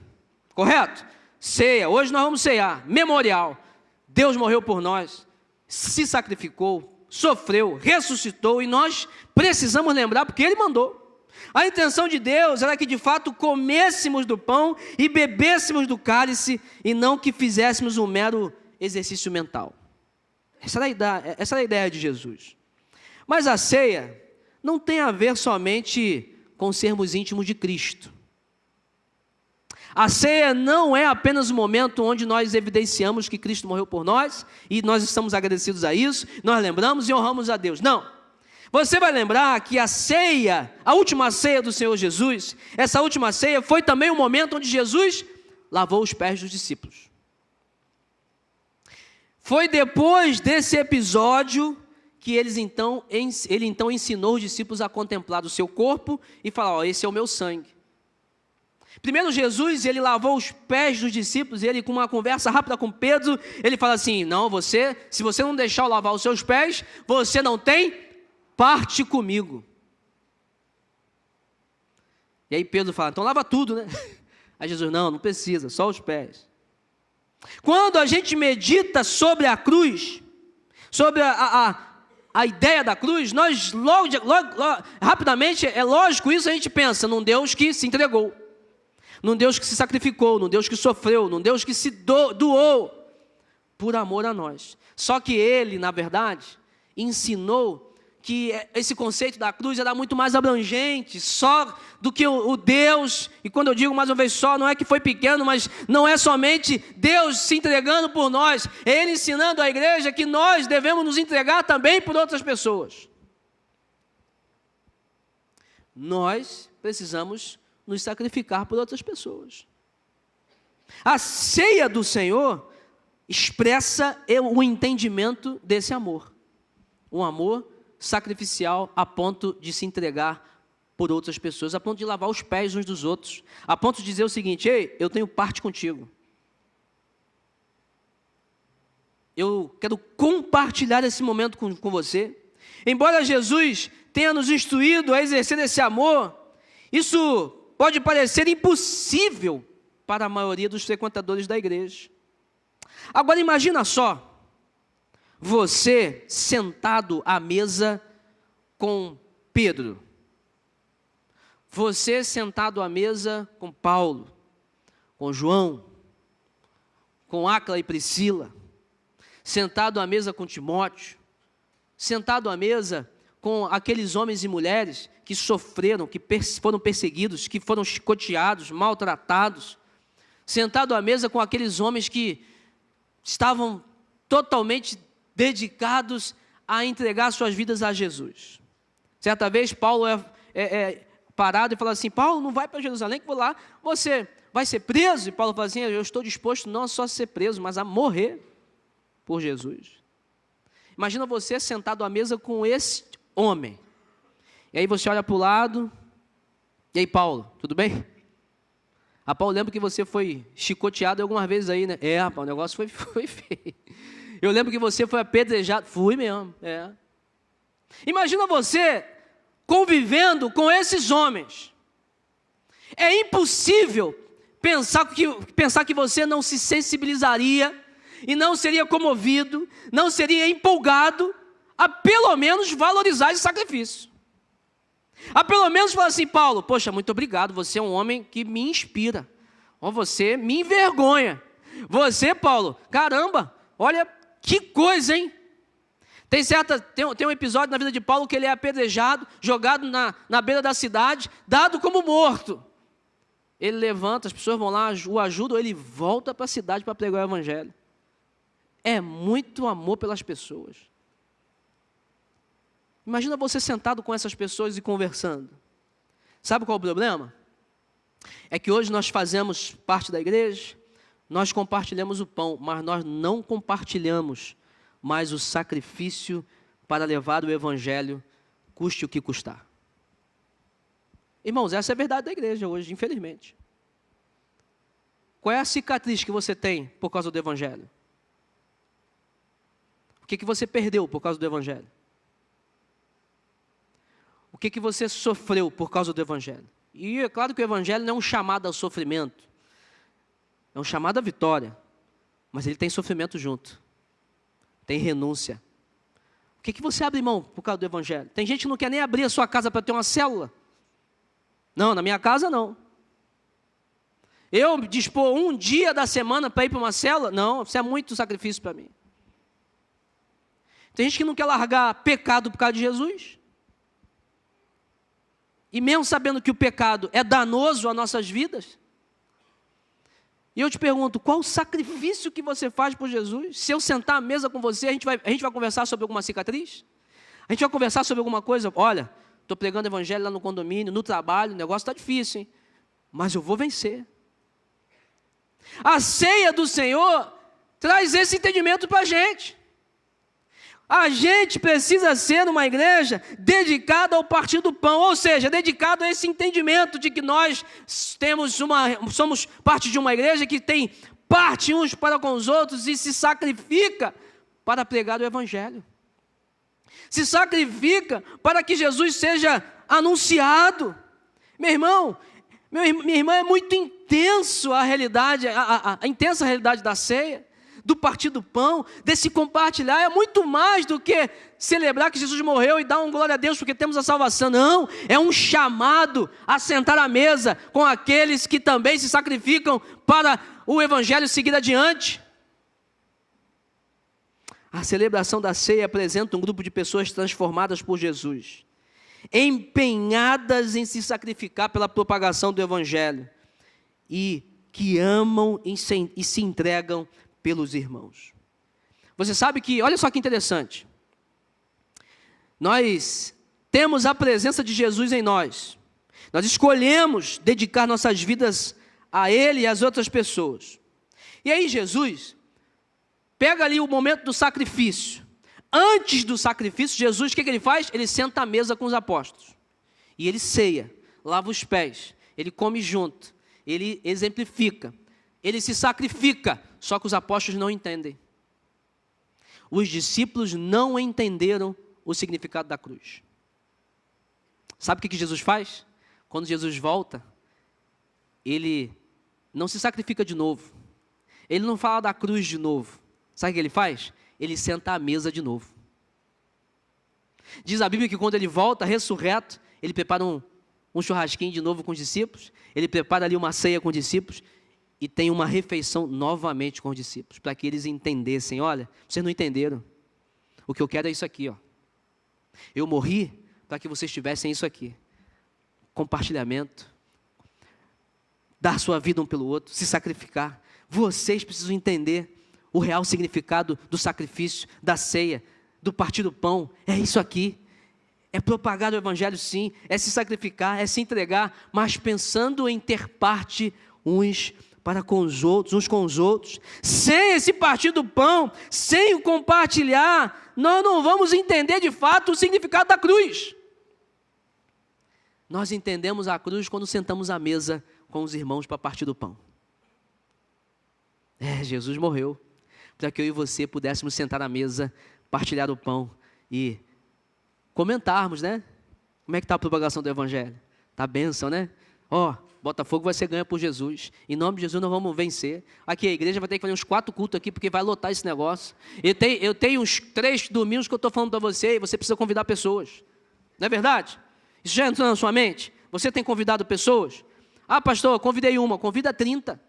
Correto? Ceia, hoje nós vamos ceiar, memorial. Deus morreu por nós, se sacrificou, sofreu, ressuscitou, e nós precisamos lembrar porque Ele mandou. A intenção de Deus era que de fato comêssemos do pão e bebêssemos do cálice, e não que fizéssemos um mero exercício mental. Essa era a ideia de Jesus. Mas a ceia não tem a ver somente com sermos íntimos de Cristo. A ceia não é apenas o momento onde nós evidenciamos que Cristo morreu por nós, e nós estamos agradecidos a isso, nós lembramos e honramos a Deus. Não. Você vai lembrar que a ceia, a última ceia do Senhor Jesus, essa última ceia foi também o momento onde Jesus lavou os pés dos discípulos. Foi depois desse episódio que ele então ensinou os discípulos a contemplar o seu corpo e falar, esse é o meu sangue. Primeiro Jesus, ele lavou os pés dos discípulos, e ele com uma conversa rápida com Pedro, ele fala assim, não, se você não deixar eu lavar os seus pés, você não tem parte comigo. E aí Pedro fala, então lava tudo, né? Aí Jesus, não precisa, só os pés. Quando a gente medita sobre a cruz, sobre a ideia da cruz, nós logo, rapidamente, é lógico isso, a gente pensa num Deus que se entregou, num Deus que se sacrificou, num Deus que sofreu, num Deus que se doou por amor a nós. Só que Ele, na verdade, ensinou que esse conceito da cruz era muito mais abrangente, só do que o Deus, e quando eu digo mais uma vez só, não é que foi pequeno, mas não é somente Deus se entregando por nós, é Ele ensinando à igreja que nós devemos nos entregar também por outras pessoas. Nós precisamos nos sacrificar por outras pessoas. A ceia do Senhor expressa o entendimento desse amor, um amor sacrificial a ponto de se entregar por outras pessoas, a ponto de lavar os pés uns dos outros, a ponto de dizer o seguinte, ei, eu tenho parte contigo. Eu quero compartilhar esse momento com você. Embora Jesus tenha nos instruído a exercer esse amor, isso pode parecer impossível para a maioria dos frequentadores da igreja. Agora imagina só, você sentado à mesa com Pedro, você sentado à mesa com Paulo, com João, com Áquila e Priscila, sentado à mesa com Timóteo, sentado à mesa com aqueles homens e mulheres que sofreram, que foram perseguidos, que foram chicoteados, maltratados, sentado à mesa com aqueles homens que estavam totalmente dedicados a entregar suas vidas a Jesus. Certa vez, parado e falado assim, Paulo, não vai para Jerusalém que vou lá, você vai ser preso? E Paulo fala assim, eu estou disposto não só a ser preso, mas a morrer por Jesus. Imagina você sentado à mesa com esse homem. E aí você olha para o lado, e aí Paulo, tudo bem? Paulo, lembro que você foi chicoteado algumas vezes aí, né? Rapaz, o negócio foi feio. Eu lembro que você foi apedrejado. Fui mesmo, Imagina você convivendo com esses homens. É impossível pensar que você não se sensibilizaria e não seria comovido, não seria empolgado a pelo menos valorizar esse sacrifício. A pelo menos falar assim, Paulo, poxa, muito obrigado, você é um homem que me inspira. Você me envergonha. Você, Paulo, caramba, olha que coisa, hein? Tem um episódio na vida de Paulo que ele é apedrejado, jogado na beira da cidade, dado como morto. Ele levanta, as pessoas vão lá, o ajudam, ele volta para a cidade para pregar o evangelho. É muito amor pelas pessoas. Imagina você sentado com essas pessoas e conversando. Sabe qual é o problema? É que hoje nós fazemos parte da igreja, nós compartilhamos o pão, mas nós não compartilhamos mais o sacrifício para levar o evangelho, custe o que custar. Irmãos, essa é a verdade da igreja hoje, infelizmente. Qual é a cicatriz que você tem por causa do evangelho? O que você perdeu por causa do evangelho? O que você sofreu por causa do evangelho? E é claro que o evangelho não é um chamado ao sofrimento. É um chamado à vitória. Mas ele tem sofrimento junto. Tem renúncia. O que você abre mão por causa do evangelho? Tem gente que não quer nem abrir a sua casa para ter uma célula. Não, na minha casa não. Eu dispor um dia da semana para ir para uma célula? Não, isso é muito sacrifício para mim. Tem gente que não quer largar pecado por causa de Jesus. E mesmo sabendo que o pecado é danoso às nossas vidas. E eu te pergunto, qual o sacrifício que você faz por Jesus? Se eu sentar à mesa com você, a gente vai conversar sobre alguma cicatriz? A gente vai conversar sobre alguma coisa? Olha, estou pregando evangelho lá no condomínio, no trabalho, o negócio está difícil, hein? Mas eu vou vencer. A ceia do Senhor traz esse entendimento para a gente. A gente precisa ser uma igreja dedicada ao partir do pão, ou seja, dedicado a esse entendimento de que nós somos parte de uma igreja que tem parte uns para com os outros e se sacrifica para pregar o evangelho. Se sacrifica para que Jesus seja anunciado. Meu irmão, minha irmã, é muito intenso a realidade, a intensa realidade da ceia, do partir do pão, desse compartilhar, é muito mais do que celebrar que Jesus morreu e dar um glória a Deus porque temos a salvação. Não, é um chamado a sentar à mesa com aqueles que também se sacrificam para o evangelho seguir adiante. A celebração da ceia apresenta um grupo de pessoas transformadas por Jesus, empenhadas em se sacrificar pela propagação do evangelho e que amam e se entregam pelos irmãos. Você sabe que, olha só que interessante, nós temos a presença de Jesus em nós, nós escolhemos dedicar nossas vidas a Ele e às outras pessoas, e aí Jesus pega ali o momento do sacrifício. Antes do sacrifício, Jesus, o que ele faz? Ele senta à mesa com os apóstolos, e ele ceia, lava os pés, ele come junto, ele exemplifica, ele se sacrifica. Só que os apóstolos não entendem. Os discípulos não entenderam o significado da cruz. Sabe o que Jesus faz? Quando Jesus volta, ele não se sacrifica de novo. Ele não fala da cruz de novo. Sabe o que ele faz? Ele senta à mesa de novo. Diz a Bíblia que quando ele volta, ressurreto, ele prepara um churrasquinho de novo com os discípulos. Ele prepara ali uma ceia com os discípulos. E tem uma refeição novamente com os discípulos, para que eles entendessem, olha, vocês não entenderam, o que eu quero é isso aqui, ó. Eu morri para que vocês tivessem isso aqui, compartilhamento, dar sua vida um pelo outro, se sacrificar. Vocês precisam entender o real significado do sacrifício, da ceia, do partir do pão, é isso aqui, É propagar o evangelho, sim, é se sacrificar, é se entregar, mas pensando em ter parte uns com os outros. Sem esse partir do pão, sem o compartilhar, nós não vamos entender de fato o significado da cruz. Nós entendemos a cruz quando sentamos à mesa com os irmãos para partir do pão. Jesus morreu para que eu e você pudéssemos sentar à mesa, partilhar o pão e comentarmos, né? Como é que está a propagação do evangelho? Está a bênção, né? Botafogo vai ser ganho por Jesus. Em nome de Jesus nós vamos vencer. Aqui a igreja vai ter que fazer uns 4 cultos aqui, porque vai lotar esse negócio. Eu tenho uns 3 domingos que eu estou falando para você, e você precisa convidar pessoas. Não é verdade? Isso já entrou na sua mente? Você tem convidado pessoas? Pastor, convidei uma, convida 30.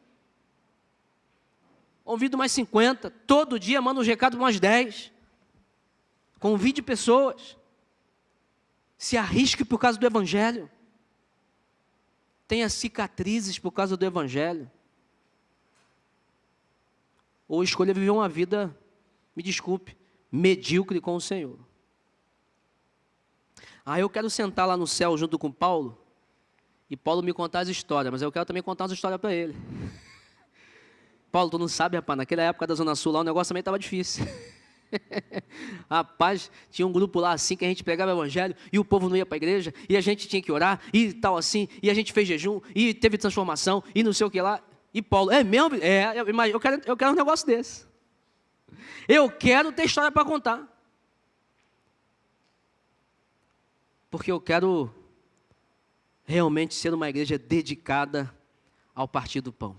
Convido mais 50. Todo dia manda um recado para umas 10. Convide pessoas. Se arrisque por causa do evangelho. Tenha cicatrizes por causa do evangelho. Ou escolha viver uma vida, me desculpe, medíocre com o Senhor. Eu quero sentar lá no céu junto com Paulo, e Paulo me contar as histórias, mas eu quero também contar as histórias para ele. Paulo, tu não sabe, rapaz, naquela época da Zona Sul lá, o negócio também estava difícil. Rapaz, tinha um grupo lá assim que a gente pregava o evangelho e o povo não ia para a igreja e a gente tinha que orar e tal assim, e a gente fez jejum e teve transformação e não sei o que lá. E Paulo, é mesmo? Eu quero um negócio desse. Eu quero ter história para contar. Porque eu quero realmente ser uma igreja dedicada ao partir do pão,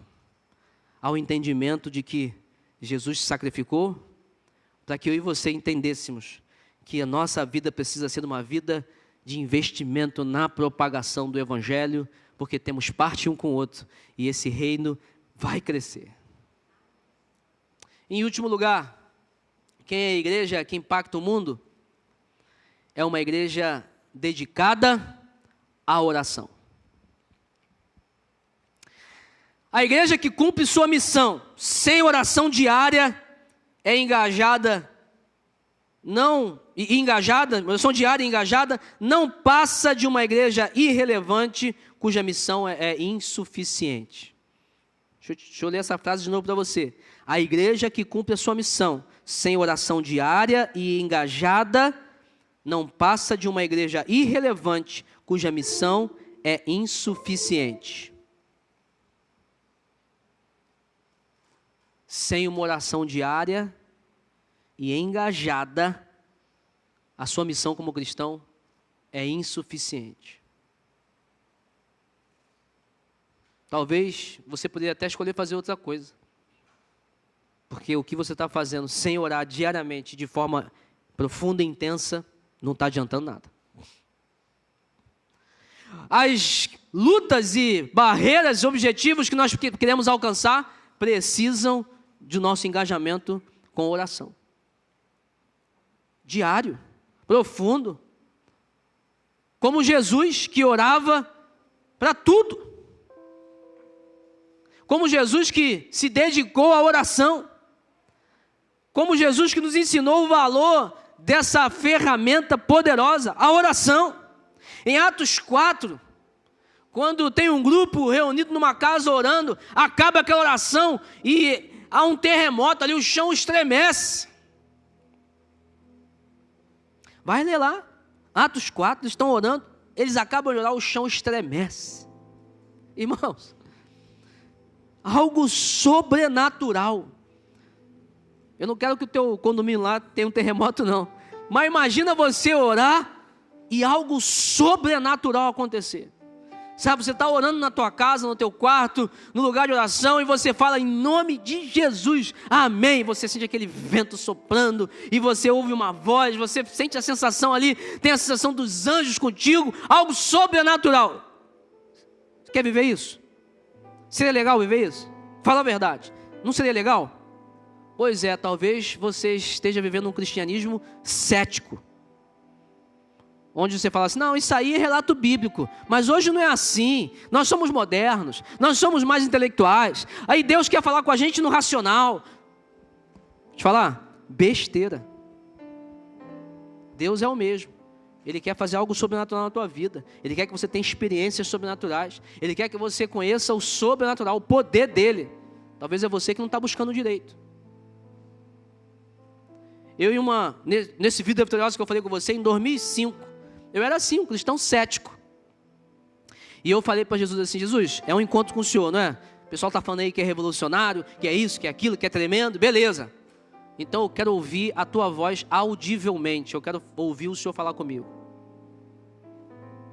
ao entendimento de que Jesus se sacrificou para que eu e você entendêssemos que a nossa vida precisa ser uma vida de investimento na propagação do evangelho, porque temos parte um com o outro, e esse reino vai crescer. Em último lugar, quem é a igreja que impacta o mundo? É uma igreja dedicada à oração. A igreja que cumpre sua missão sem oração diária é oração diária e engajada, não passa de uma igreja irrelevante cuja missão é insuficiente. Deixa eu ler essa frase de novo para você. A igreja que cumpre a sua missão sem oração diária e engajada não passa de uma igreja irrelevante cuja missão é insuficiente. Sem uma oração diária e engajada, a sua missão como cristão é insuficiente. Talvez você poderia até escolher fazer outra coisa. Porque o que você está fazendo sem orar diariamente, de forma profunda e intensa, não está adiantando nada. As lutas e barreiras, objetivos que nós queremos alcançar, precisam de nosso engajamento com oração. Diário, profundo. Como Jesus que orava para tudo. Como Jesus que se dedicou à oração. Como Jesus que nos ensinou o valor dessa ferramenta poderosa, a oração. Em Atos 4, quando tem um grupo reunido numa casa orando, acaba aquela oração e há um terremoto ali, o chão estremece. Vai ler lá, Atos 4, eles estão orando, eles acabam de orar, o chão estremece. Irmãos, algo sobrenatural. Eu não quero que o teu condomínio lá tenha um terremoto não, mas imagina você orar e algo sobrenatural acontecer. Sabe, você está orando na tua casa, no teu quarto, no lugar de oração, e você fala em nome de Jesus, amém. Você sente aquele vento soprando, e você ouve uma voz, você sente a sensação ali, tem a sensação dos anjos contigo, algo sobrenatural. Você quer viver isso? Seria legal viver isso? Fala a verdade, não seria legal? Pois é, talvez você esteja vivendo um cristianismo cético. Onde você fala assim, não, isso aí é relato bíblico, mas hoje não é assim, nós somos modernos, nós somos mais intelectuais, aí Deus quer falar com a gente no racional. Deixa eu falar, besteira. Deus é o mesmo, Ele quer fazer algo sobrenatural na tua vida. Ele quer que você tenha experiências sobrenaturais. Ele quer que você conheça o sobrenatural, o poder dele. Talvez é você que não está buscando direito. Eu nesse Vida Vitoriosa que eu falei com você, em 2005, eu era assim, um cristão cético. E eu falei para Jesus assim, Jesus, é um encontro com o Senhor, não é? O pessoal está falando aí que é revolucionário, que é isso, que é aquilo, que é tremendo, beleza. Então eu quero ouvir a tua voz audivelmente, eu quero ouvir o Senhor falar comigo.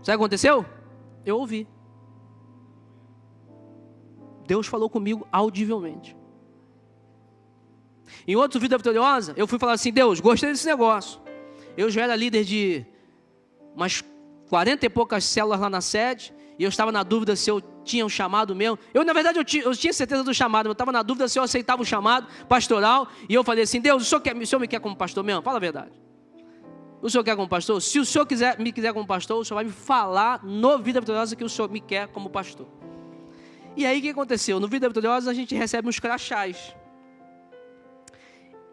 Sabe o que aconteceu? Eu ouvi. Deus falou comigo audivelmente. Em outro Vida Vitoriosa, eu fui falar assim, Deus, gostei desse negócio. Eu já era líder de umas 40 e poucas células lá na sede, e eu estava na dúvida se eu tinha um chamado mesmo. Na verdade, eu tinha certeza do chamado, mas eu estava na dúvida se eu aceitava o chamado pastoral, e eu falei assim, Deus, o Senhor me quer como pastor mesmo? Fala a verdade. O Senhor quer como pastor? Se o Senhor me quiser como pastor, o Senhor vai me falar no Vida Vitoriosa que o Senhor me quer como pastor. E aí o que aconteceu? No Vida Vitoriosa a gente recebe uns crachás.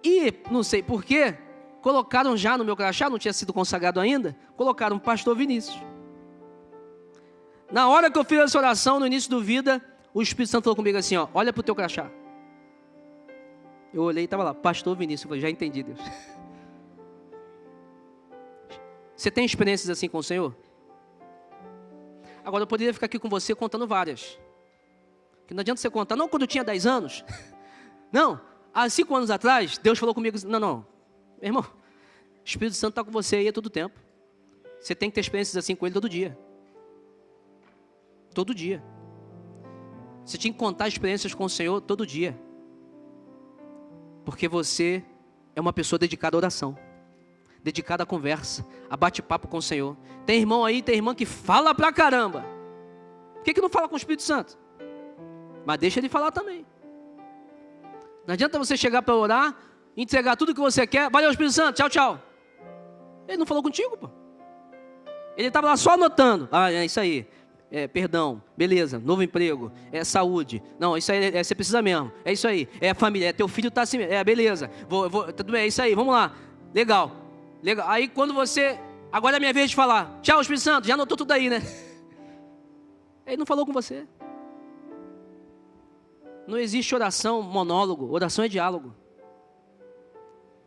E, não sei porquê, colocaram já no meu crachá, não tinha sido consagrado ainda, colocaram pastor Vinícius. Na hora que eu fiz essa oração, no início do Vida, o Espírito Santo falou comigo assim, ó, olha para o teu crachá. Eu olhei e estava lá, pastor Vinícius, eu falei, já entendi, Deus. Você tem experiências assim com o Senhor? Agora eu poderia ficar aqui com você contando várias. Que não adianta você contar, não quando eu tinha 10 anos. Não, há 5 anos atrás, Deus falou comigo, não, meu irmão, o Espírito Santo está com você aí a todo tempo. Você tem que ter experiências assim com Ele todo dia. Todo dia. Você tinha que contar experiências com o Senhor todo dia. Porque você é uma pessoa dedicada à oração. Dedicada à conversa, a bate-papo com o Senhor. Tem irmão aí, tem irmã que fala pra caramba. Por que não fala com o Espírito Santo? Mas deixa ele falar também. Não adianta você chegar para orar, entregar tudo que você quer. Valeu, Espírito Santo, tchau, tchau. Ele não falou contigo, pô. Ele estava lá só anotando. Ah, é isso aí. Perdão, beleza, novo emprego, saúde. Não, isso aí você precisa mesmo. É isso aí, família, teu filho está assim mesmo. Beleza, tudo bem, é isso aí, vamos lá. Legal. Aí quando você, agora é minha vez de falar. Tchau, Espírito Santo, já anotou tudo aí, né? Ele não falou com você. Não existe oração monólogo, oração é diálogo.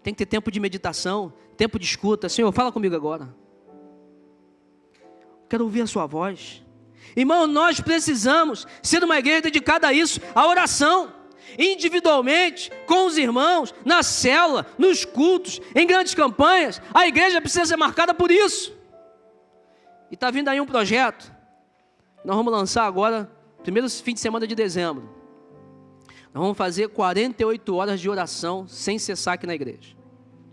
Tem que ter tempo de meditação, tempo de escuta. Senhor, fala comigo agora. Quero ouvir a sua voz. Irmão, nós precisamos ser uma igreja dedicada a isso, à oração. Individualmente, com os irmãos, na célula, nos cultos, em grandes campanhas. A igreja precisa ser marcada por isso. E está vindo aí um projeto. Nós vamos lançar agora, primeiro fim de semana de dezembro. Nós vamos fazer 48 horas de oração sem cessar aqui na igreja.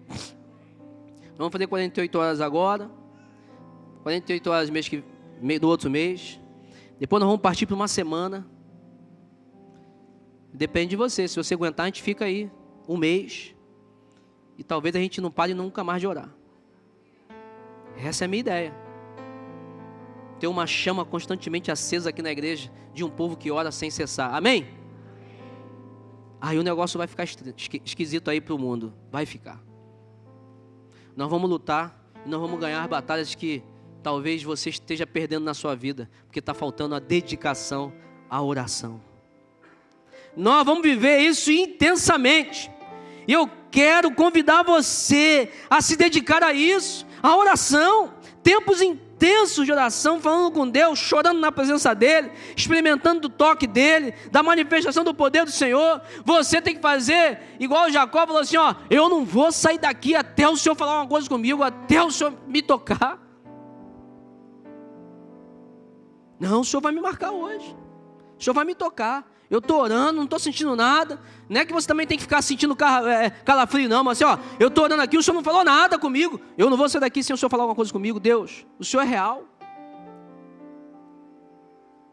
Nós vamos fazer 48 horas agora, 48 horas do outro mês. Depois nós vamos partir para uma semana. Depende de você. Se você aguentar, a gente fica aí um mês. E talvez a gente não pare nunca mais de orar. Essa é a minha ideia. Ter uma chama constantemente acesa aqui na igreja de um povo que ora sem cessar. Amém? Aí o negócio vai ficar esquisito aí para o mundo. Vai ficar. Nós vamos lutar e nós vamos ganhar batalhas que talvez você esteja perdendo na sua vida, porque está faltando a dedicação à oração. Nós vamos viver isso intensamente. E eu quero convidar você a se dedicar a isso, à oração. Tempos intensos de oração, falando com Deus, chorando na presença dEle, experimentando o toque dEle, da manifestação do poder do Senhor. Você tem que fazer igual o Jacó falou assim, ó, eu não vou sair daqui até o Senhor falar uma coisa comigo, até o Senhor me tocar. Não, o Senhor vai me marcar hoje. O Senhor vai me tocar. Eu estou orando, não estou sentindo nada. Não é que você também tem que ficar sentindo calafrio, não. Mas assim, ó, eu estou orando aqui, o Senhor não falou nada comigo. Eu não vou sair daqui sem o Senhor falar alguma coisa comigo. Deus, o Senhor é real.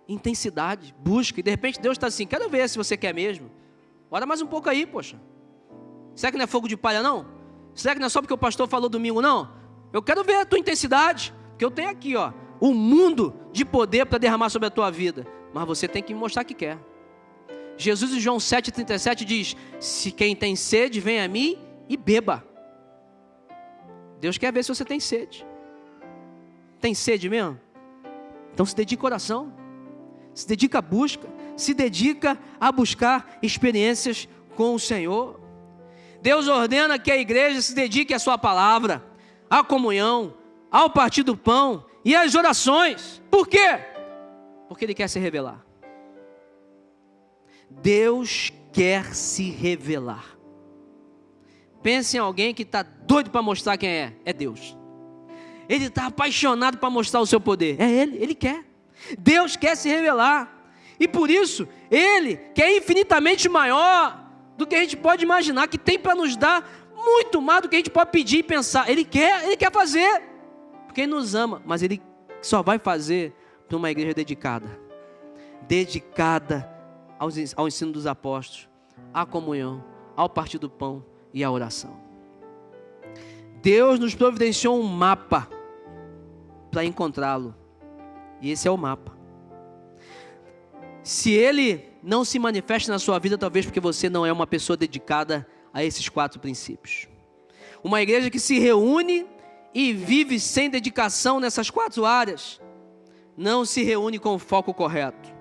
Intensidade, busca. E de repente Deus está assim, quero ver se você quer mesmo. Ora mais um pouco aí, poxa. Será que não é fogo de palha, não? Será que não é só porque o pastor falou domingo, não? Eu quero ver a tua intensidade. Porque eu tenho aqui, ó, um mundo de poder para derramar sobre a tua vida. Mas você tem que me mostrar que quer. Jesus em João 7,37 diz, se quem tem sede, vem a mim e beba. Deus quer ver se você tem sede. Tem sede mesmo? Então se dedica à oração, se dedica à busca, se dedica a buscar experiências com o Senhor. Deus ordena que a igreja se dedique à sua palavra, à comunhão, ao partir do pão e às orações. Por quê? Porque Ele quer se revelar. Deus quer se revelar. Pense em alguém que está doido para mostrar quem é. É Deus. Ele está apaixonado para mostrar o seu poder. É Ele quer. Deus quer se revelar. E por isso, Ele, que é infinitamente maior do que a gente pode imaginar, que tem para nos dar muito mais do que a gente pode pedir e pensar. Ele quer fazer, porque Ele nos ama, mas Ele só vai fazer para uma igreja dedicada ao ensino dos apóstolos, à comunhão, ao partir do pão e à oração. Deus nos providenciou um mapa para encontrá-lo, e esse é o mapa. Se Ele não se manifesta na sua vida, talvez porque você não é uma pessoa dedicada a esses 4 princípios. Uma igreja que se reúne e vive sem dedicação nessas 4 áreas, não se reúne com o foco correto,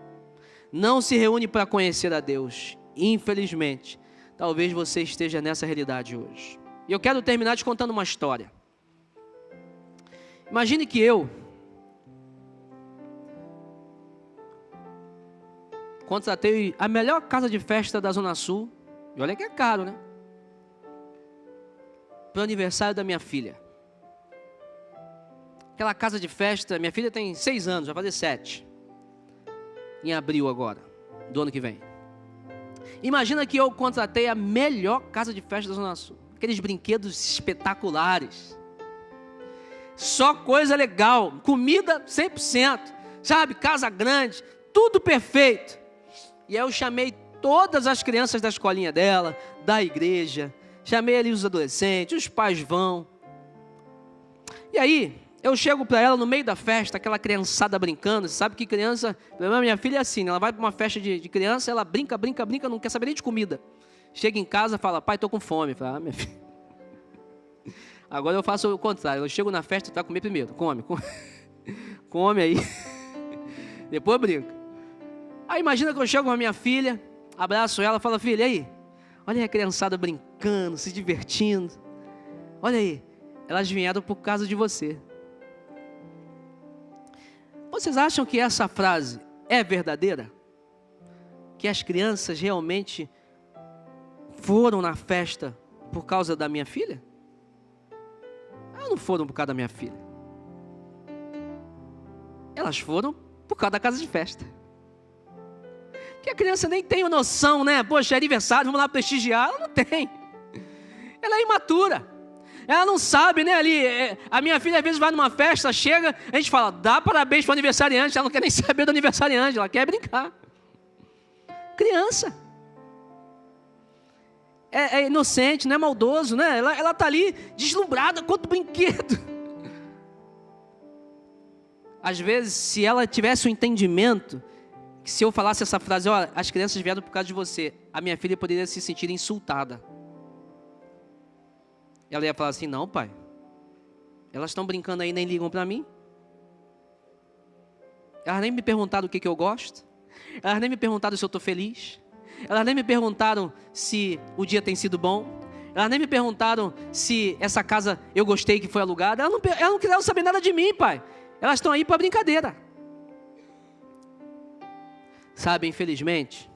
não se reúne para conhecer a Deus. Infelizmente, talvez você esteja nessa realidade hoje. E eu quero terminar te contando uma história. Imagine que eu contratei a melhor casa de festa da Zona Sul, e olha que é caro, né? Para o aniversário da minha filha. Aquela casa de festa, minha filha tem 6 anos, vai fazer 7. Em abril agora, do ano que vem. Imagina que eu contratei a melhor casa de festa da Zona Sul. Aqueles brinquedos espetaculares. Só coisa legal, comida 100%, sabe? Casa grande, tudo perfeito. E aí eu chamei todas as crianças da escolinha dela, da igreja, chamei ali os adolescentes, os pais vão. E aí, eu chego para ela no meio da festa, aquela criançada brincando. Você sabe que criança, minha filha é assim, né? Ela vai para uma festa de criança, ela brinca, não quer saber nem de comida. Chega em casa e fala, pai, estou com fome. Fala, minha filha. Agora eu faço o contrário, eu chego na festa, tu vai comer primeiro, come aí, depois brinca. Aí imagina que eu chego com a minha filha, abraço ela, falo, filha, aí, olha aí a criançada brincando, se divertindo. Olha aí, elas vieram por causa de você. Vocês acham que essa frase é verdadeira? Que as crianças realmente foram na festa por causa da minha filha? Elas não foram por causa da minha filha. Elas foram por causa da casa de festa. Que a criança nem tem noção, né? Poxa, é aniversário, vamos lá prestigiar. Ela não tem. Ela é imatura. Ela não sabe, né? Ali, a minha filha às vezes vai numa festa, chega, a gente fala, dá parabéns para o aniversariante. Ela não quer nem saber do aniversariante, ela quer brincar. Criança. É inocente, não é maldoso, né? Ela está ali deslumbrada quanto brinquedo. Às vezes, se ela tivesse um entendimento, que se eu falasse essa frase, ó, as crianças vieram por causa de você, a minha filha poderia se sentir insultada. Ela ia falar assim, não, pai, elas estão brincando aí, nem ligam para mim. Elas nem me perguntaram o que eu gosto. Elas nem me perguntaram se eu estou feliz. Elas nem me perguntaram se o dia tem sido bom. Elas nem me perguntaram se essa casa eu gostei que foi alugada. Elas não quiseram saber nada de mim, pai. Elas estão aí para brincadeira. Sabe, infelizmente,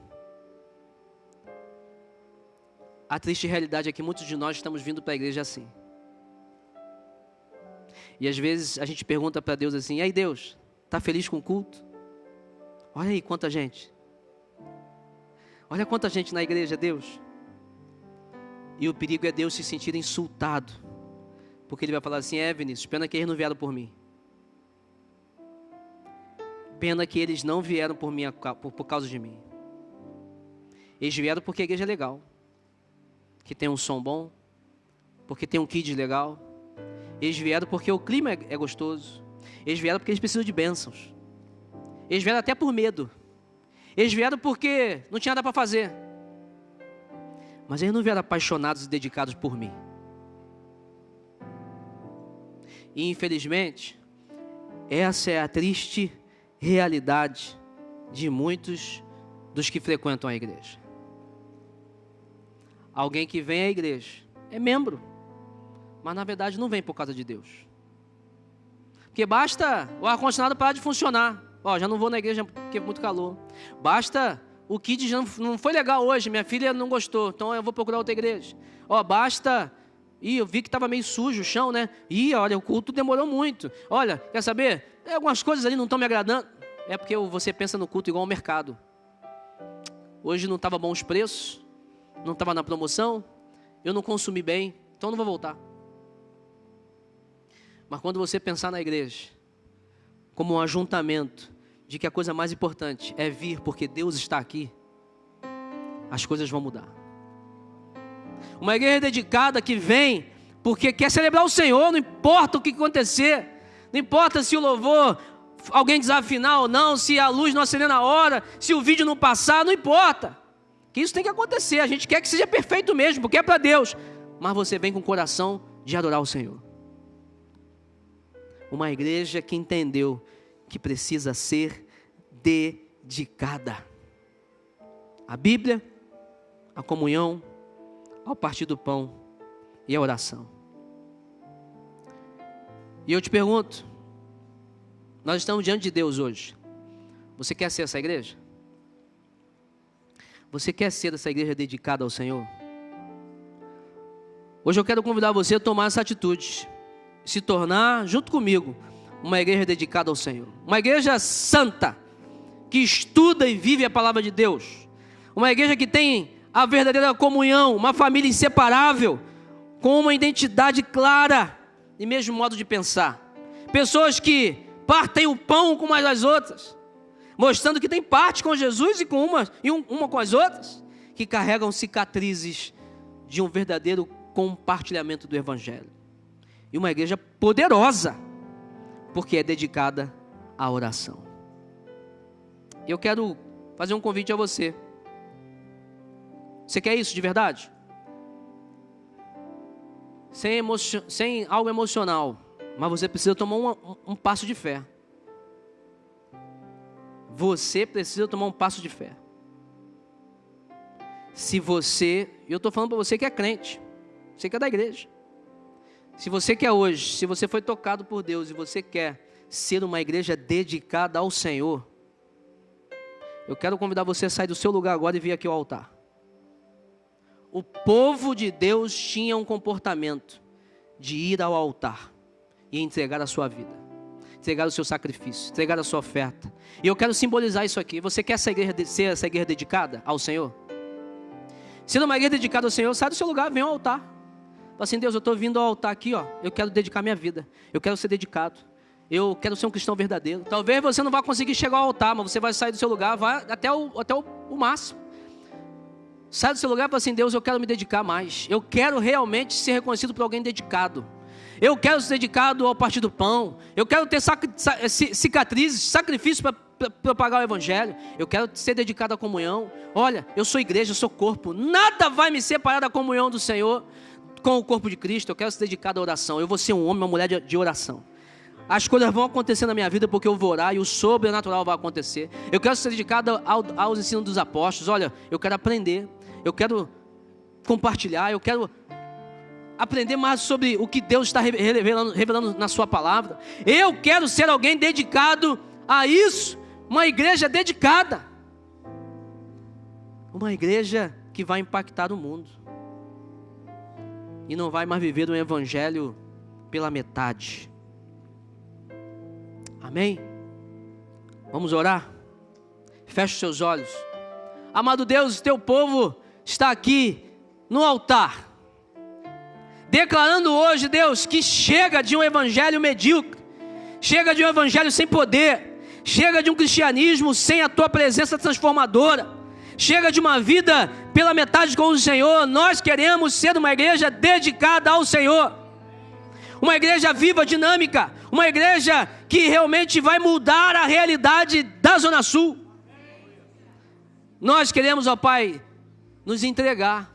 a triste realidade é que muitos de nós estamos vindo para a igreja assim. E às vezes a gente pergunta para Deus assim, e aí Deus, está feliz com o culto? Olha aí quanta gente. Olha quanta gente na igreja, Deus. E o perigo é Deus se sentir insultado. Porque Ele vai falar assim, Vinícius, pena que eles não vieram por mim. Pena que eles não vieram por causa de mim. Eles vieram porque a igreja é legal. Que tem um som bom. Porque tem um kids legal. Eles vieram porque o clima é gostoso. Eles vieram porque eles precisam de bênçãos. Eles vieram até por medo. Eles vieram porque não tinha nada para fazer. Mas eles não vieram apaixonados e dedicados por mim. E infelizmente, Essa é a triste realidade de muitos dos que frequentam a igreja. Alguém que vem à igreja é membro, mas na verdade não vem por causa de Deus. Porque basta o ar-condicionado parar de funcionar. Já não vou na igreja porque é muito calor. Basta o kit já não foi legal hoje, minha filha não gostou, então eu vou procurar outra igreja. Basta... eu vi que estava meio sujo o chão, né? Olha, o culto demorou muito. Olha, quer saber? Algumas coisas ali não estão me agradando. É porque você pensa no culto igual ao mercado. Hoje não estava bom os preços, não estava na promoção, eu não consumi bem, então não vou voltar. Mas quando você pensar na igreja como um ajuntamento de que a coisa mais importante é vir porque Deus está aqui, as coisas vão mudar. Uma igreja dedicada que vem porque quer celebrar o Senhor, não importa o que acontecer, não importa se o louvor, alguém desafinar ou não, se a luz não acender na hora, se o vídeo não passar, não importa. Que isso tem que acontecer, a gente quer que seja perfeito mesmo, porque é para Deus. Mas você vem com o coração de adorar o Senhor. Uma igreja que entendeu que precisa ser dedicada. A Bíblia, a comunhão, ao partir do pão e a oração. E eu te pergunto, nós estamos diante de Deus hoje. Você quer ser essa igreja? Você quer ser essa igreja dedicada ao Senhor? Hoje eu quero convidar você a tomar essa atitude, se tornar, junto comigo, uma igreja dedicada ao Senhor. Uma igreja santa, que estuda e vive a palavra de Deus. Uma igreja que tem a verdadeira comunhão, uma família inseparável, com uma identidade clara e mesmo modo de pensar. Pessoas que partem o pão com umas das outras, mostrando que tem parte com Jesus e com uma com as outras, que carregam cicatrizes de um verdadeiro compartilhamento do Evangelho. E uma igreja poderosa, porque é dedicada à oração. Eu quero fazer um convite a você. Você quer isso de verdade? Sem algo emocional, mas você precisa tomar um passo de fé. Você precisa tomar um passo de fé. Eu estou falando para você que é crente, você que é da igreja. Se você quer hoje, se você foi tocado por Deus e você quer ser uma igreja dedicada ao Senhor, eu quero convidar você a sair do seu lugar agora e vir aqui ao altar. O povo de Deus tinha um comportamento de ir ao altar e entregar a sua vida, entregar o seu sacrifício, entregar a sua oferta. E eu quero simbolizar isso aqui. Você quer ser essa igreja dedicada ao Senhor? Sendo uma igreja dedicada ao Senhor, sai do seu lugar, vem ao altar. Fala assim: Deus, eu estou vindo ao altar aqui, eu quero dedicar minha vida, eu quero ser dedicado, eu quero ser um cristão verdadeiro. Talvez você não vá conseguir chegar ao altar, mas você vai sair do seu lugar, vai até o máximo. Sai do seu lugar e fala assim: Deus, eu quero me dedicar mais, eu quero realmente ser reconhecido por alguém dedicado. Eu quero ser dedicado ao partir do pão. Eu quero ter cicatrizes, sacrifícios para propagar o Evangelho. Eu quero ser dedicado à comunhão. Olha, eu sou igreja, eu sou corpo. Nada vai me separar da comunhão do Senhor com o corpo de Cristo. Eu quero ser dedicado à oração. Eu vou ser um homem, uma mulher de oração. As coisas vão acontecer na minha vida porque eu vou orar e o sobrenatural vai acontecer. Eu quero ser dedicado aos ensinos dos apóstolos. Olha, eu quero aprender. Eu quero compartilhar. Eu quero aprender mais sobre o que Deus está revelando na sua palavra. Eu quero ser alguém dedicado a isso. Uma igreja dedicada. Uma igreja que vai impactar o mundo. E não vai mais viver um evangelho pela metade. Amém? Vamos orar? Feche os seus olhos. Amado Deus, teu povo está aqui no altar, declarando hoje, Deus, que chega de um evangelho medíocre, chega de um evangelho sem poder, chega de um cristianismo sem a tua presença transformadora, chega de uma vida pela metade com o Senhor. Nós queremos ser uma igreja dedicada ao Senhor, uma igreja viva, dinâmica, uma igreja que realmente vai mudar a realidade da Zona Sul. Nós queremos, ó Pai, nos entregar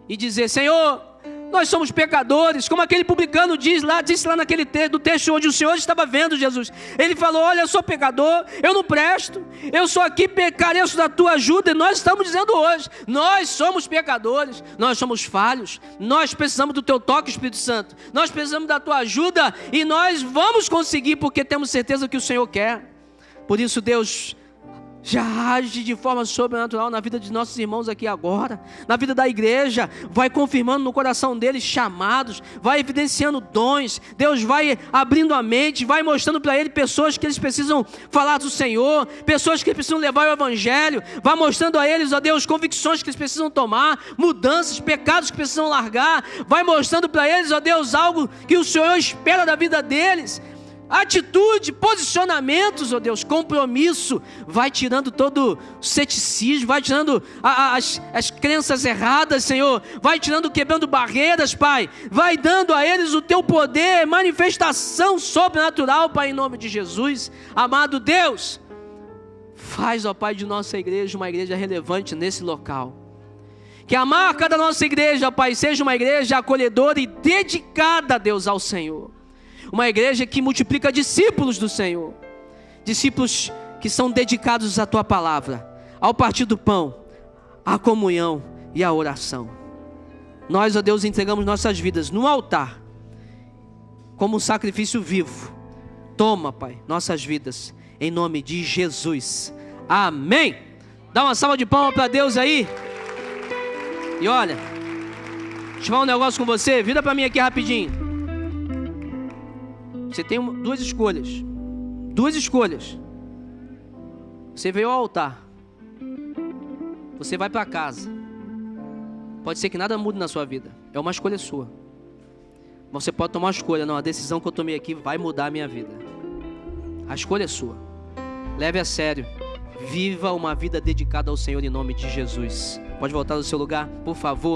e dizer: Senhor, Nós somos pecadores, como aquele publicano disse lá naquele do texto onde o Senhor estava vendo Jesus. Ele falou: olha, eu sou pecador, eu não presto, eu sou aqui, careço da tua ajuda. E nós estamos dizendo hoje, nós somos pecadores, nós somos falhos, nós precisamos do teu toque, Espírito Santo, nós precisamos da tua ajuda, e nós vamos conseguir, porque temos certeza que o Senhor quer. Por isso, Deus já age de forma sobrenatural na vida de nossos irmãos aqui agora, na vida da igreja, vai confirmando no coração deles chamados, vai evidenciando dons. Deus vai abrindo a mente, vai mostrando para eles pessoas que eles precisam falar do Senhor, pessoas que precisam levar o Evangelho, vai mostrando a eles, ó Deus, convicções que eles precisam tomar, mudanças, pecados que precisam largar, vai mostrando para eles, ó Deus, algo que o Senhor espera da vida deles. Atitude, posicionamentos, ó Deus, compromisso, vai tirando todo o ceticismo, vai tirando as crenças erradas, Senhor, vai tirando, quebrando barreiras, Pai, vai dando a eles o teu poder, manifestação sobrenatural, Pai, em nome de Jesus. Amado Deus, faz, ó Pai, de nossa igreja uma igreja relevante nesse local. Que a marca da nossa igreja, Pai, seja uma igreja acolhedora e dedicada, Deus, ao Senhor. Uma igreja que multiplica discípulos do Senhor, discípulos que são dedicados à tua palavra, ao partir do pão, à comunhão e à oração. Nós, ó Deus, entregamos nossas vidas no altar, como um sacrifício vivo. Toma, Pai, nossas vidas, em nome de Jesus. Amém. Dá uma salva de palmas para Deus aí. E olha, deixa eu falar um negócio com você, vira para mim aqui rapidinho. Você tem duas escolhas. Você veio ao altar, você vai para casa. Pode ser que nada mude na sua vida, é uma escolha sua. Mas você pode tomar uma escolha: não, a decisão que eu tomei aqui vai mudar a minha vida. A escolha é sua. Leve a sério. Viva uma vida dedicada ao Senhor em nome de Jesus. Pode voltar do seu lugar, por favor.